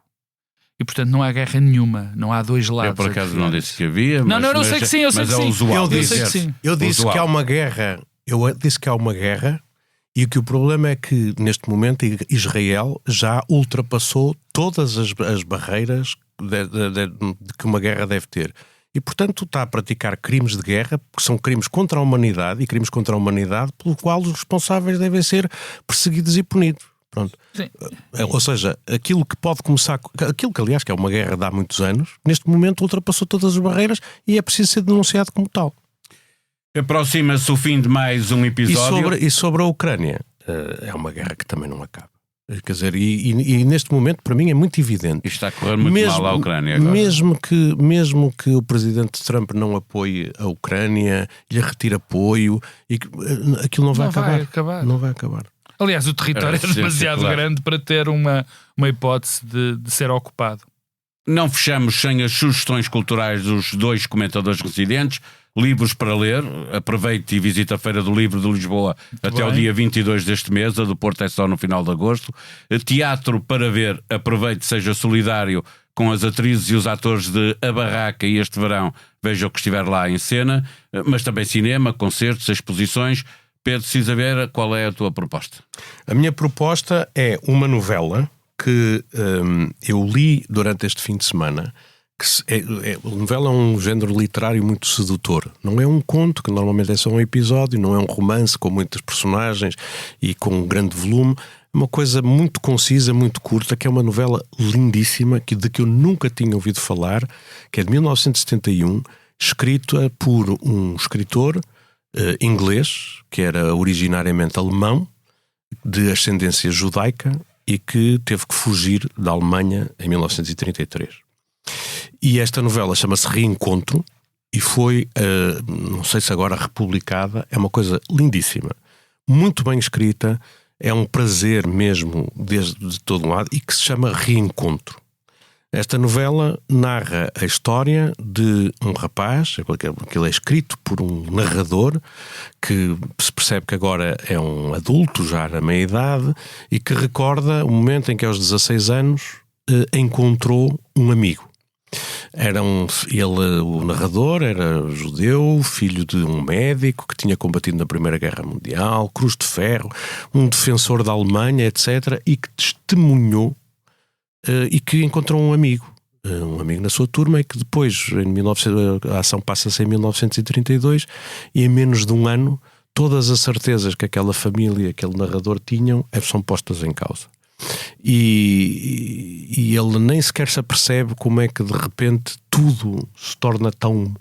E portanto não há guerra nenhuma. Não há dois lados. Eu por acaso não disse que havia. Não sei que sim. Eu sei que sim. Eu disse que há uma guerra. Eu disse que há uma guerra. E que o problema é que, neste momento, Israel já ultrapassou todas as barreiras de que uma guerra deve ter. E, portanto, está a praticar crimes de guerra, que são crimes contra a humanidade, e crimes contra a humanidade, pelo qual os responsáveis devem ser perseguidos e punidos. Pronto. Sim. Ou seja, aquilo que pode começar... Aquilo que, aliás, que é uma guerra de há muitos anos, neste momento ultrapassou todas as barreiras e é preciso ser denunciado como tal. Aproxima-se o fim de mais um episódio. E sobre a Ucrânia, é uma guerra que também não acaba. Quer dizer, e neste momento, para mim, é muito evidente. Isto está a correr muito mal à Ucrânia agora. Mesmo que o presidente Trump não apoie a Ucrânia, lhe retire apoio, aquilo não vai acabar. Não vai acabar. Aliás, o território é demasiado grande para ter uma hipótese de ser ocupado. Não fechamos sem as sugestões culturais dos dois comentadores residentes. Livros para ler, aproveite e visite a Feira do Livro de Lisboa até o dia 22 deste mês, a do Porto é só no final de agosto. Teatro para ver, aproveite, seja solidário com as atrizes e os atores de A Barraca e este verão, veja o que estiver lá em cena, mas também cinema, concertos, exposições. Pedro, precisa ver qual é a tua proposta. A minha proposta é uma novela que eu li durante este fim de semana. A novela é um género literário muito sedutor. Não é um conto, que normalmente é só um episódio, não é um romance com muitas personagens e com um grande volume. É uma coisa muito concisa, muito curta, que é uma novela lindíssima, de que eu nunca tinha ouvido falar, que é de 1971, escrita por um escritor inglês, que era originariamente alemão, de ascendência judaica, e que teve que fugir da Alemanha em 1933. E esta novela chama-se Reencontro e foi, não sei se agora republicada, é uma coisa lindíssima, muito bem escrita, é um prazer mesmo de todo lado, e que se chama Reencontro. Esta novela narra a história de um rapaz, aquilo é escrito por um narrador, que se percebe que agora é um adulto, já na meia-idade, e que recorda o momento em que aos 16 anos encontrou um amigo. O narrador era judeu, filho de um médico que tinha combatido na Primeira Guerra Mundial, Cruz de Ferro, um defensor da Alemanha, etc., e que testemunhou e que encontrou um amigo na sua turma, e que depois, a ação passa-se em 1932, e em menos de um ano todas as certezas que aquela família, aquele narrador tinham, são postas em causa. E ele nem sequer se apercebe como é que de repente tudo se torna tão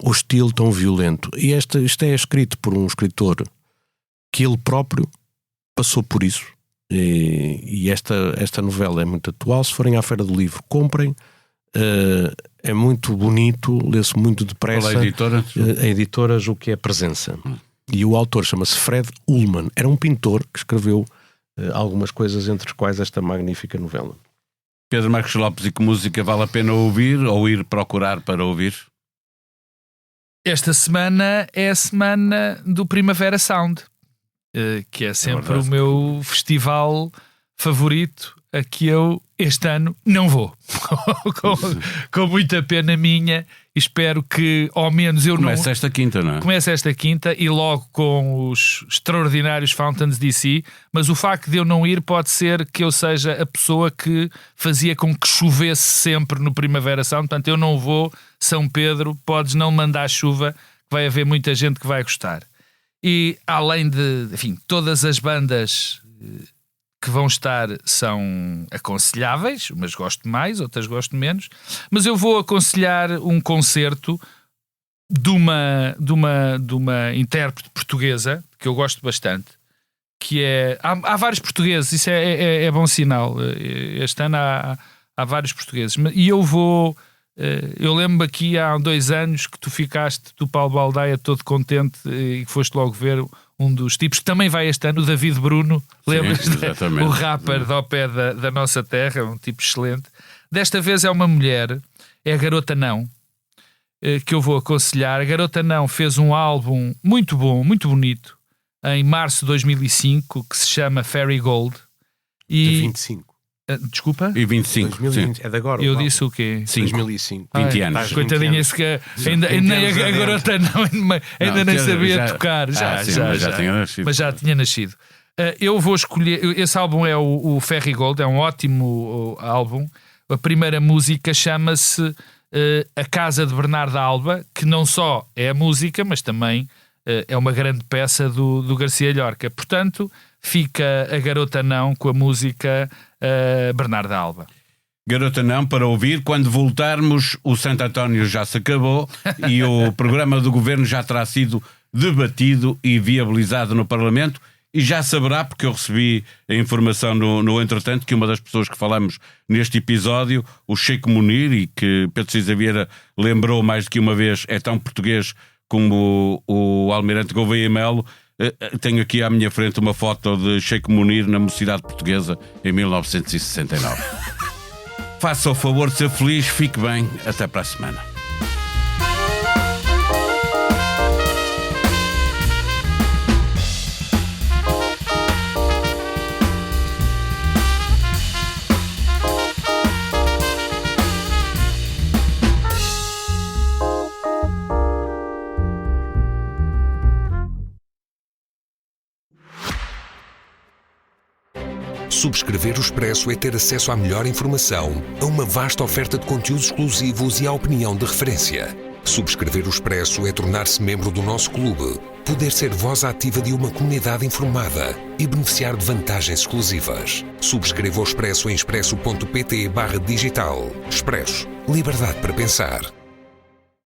hostil, tão violento. E isto é escrito por um escritor que ele próprio passou por isso. E esta novela é muito atual. Se forem à Feira do Livro, comprem. É muito bonito, lê-se muito depressa. Qual é a editora? A editora, julgo que é a Presença. E o autor chama-se Fred Ullman. Era um pintor que escreveu algumas coisas, entre as quais esta magnífica novela. Pedro Marcos Lopes, e que música vale a pena ouvir ou ir procurar para ouvir? Esta semana é a semana do Primavera Sound, que é sempre o meu festival favorito, a que eu este ano não vou. com muita pena minha. Espero que ao menos eu Começa esta quinta, não é? Começa esta quinta, e logo com os extraordinários Fountains DC, mas o facto de eu não ir pode ser que eu seja a pessoa que fazia com que chovesse sempre no Primavera Sound. Portanto, eu não vou. São Pedro, podes não mandar chuva, que vai haver muita gente que vai gostar. E além de, enfim, todas as bandas que vão estar são aconselháveis, umas gosto mais, outras gosto menos, mas eu vou aconselhar um concerto de uma intérprete portuguesa que eu gosto bastante, que é... Há vários portugueses, isso é bom sinal. Este ano há vários portugueses, e eu vou... Eu lembro aqui há 2 anos que tu ficaste do Paulo Baldaia todo contente e que foste logo ver um dos tipos que também vai este ano, o David Bruno. Lembras? O rapper do pé da nossa terra, um tipo excelente. Desta vez é uma mulher, é a Garota Não, que eu vou aconselhar. A Garota Não fez um álbum muito bom, muito bonito, em março de 2005, que se chama Fairy Gold. De 25. Desculpa? E 25. 2020, é de agora. Eu disse o quê? 2005. 20 anos. Coitadinha, esse que ainda a Garota ainda nem sabia tocar. Mas já tinha nascido. Eu vou escolher. Esse álbum é o Fairy Gold, é um ótimo álbum. A primeira música chama-se A Casa de Bernardo Alba, que não só é a música, mas também é uma grande peça do Garcia Llorca. Portanto, fica a Garota Não com a música Bernardo Alba. Garota Não, para ouvir. Quando voltarmos, o Santo António já se acabou e o programa do Governo já terá sido debatido e viabilizado no Parlamento, e já saberá, porque eu recebi a informação no entretanto, que uma das pessoas que falamos neste episódio, o Sheikh Munir, e que Pedro Cisa Vieira lembrou mais do que uma vez, é tão português como o Almirante Gouveia Melo. Tenho aqui à minha frente uma foto de Sheikh Munir na Mocidade Portuguesa em 1969. Faça o favor de ser feliz, fique bem, até para a semana. Subscrever o Expresso é ter acesso à melhor informação, a uma vasta oferta de conteúdos exclusivos e à opinião de referência. Subscrever o Expresso é tornar-se membro do nosso clube, poder ser voz ativa de uma comunidade informada e beneficiar de vantagens exclusivas. Subscreva o Expresso em expresso.pt/digital. Expresso. Liberdade para pensar.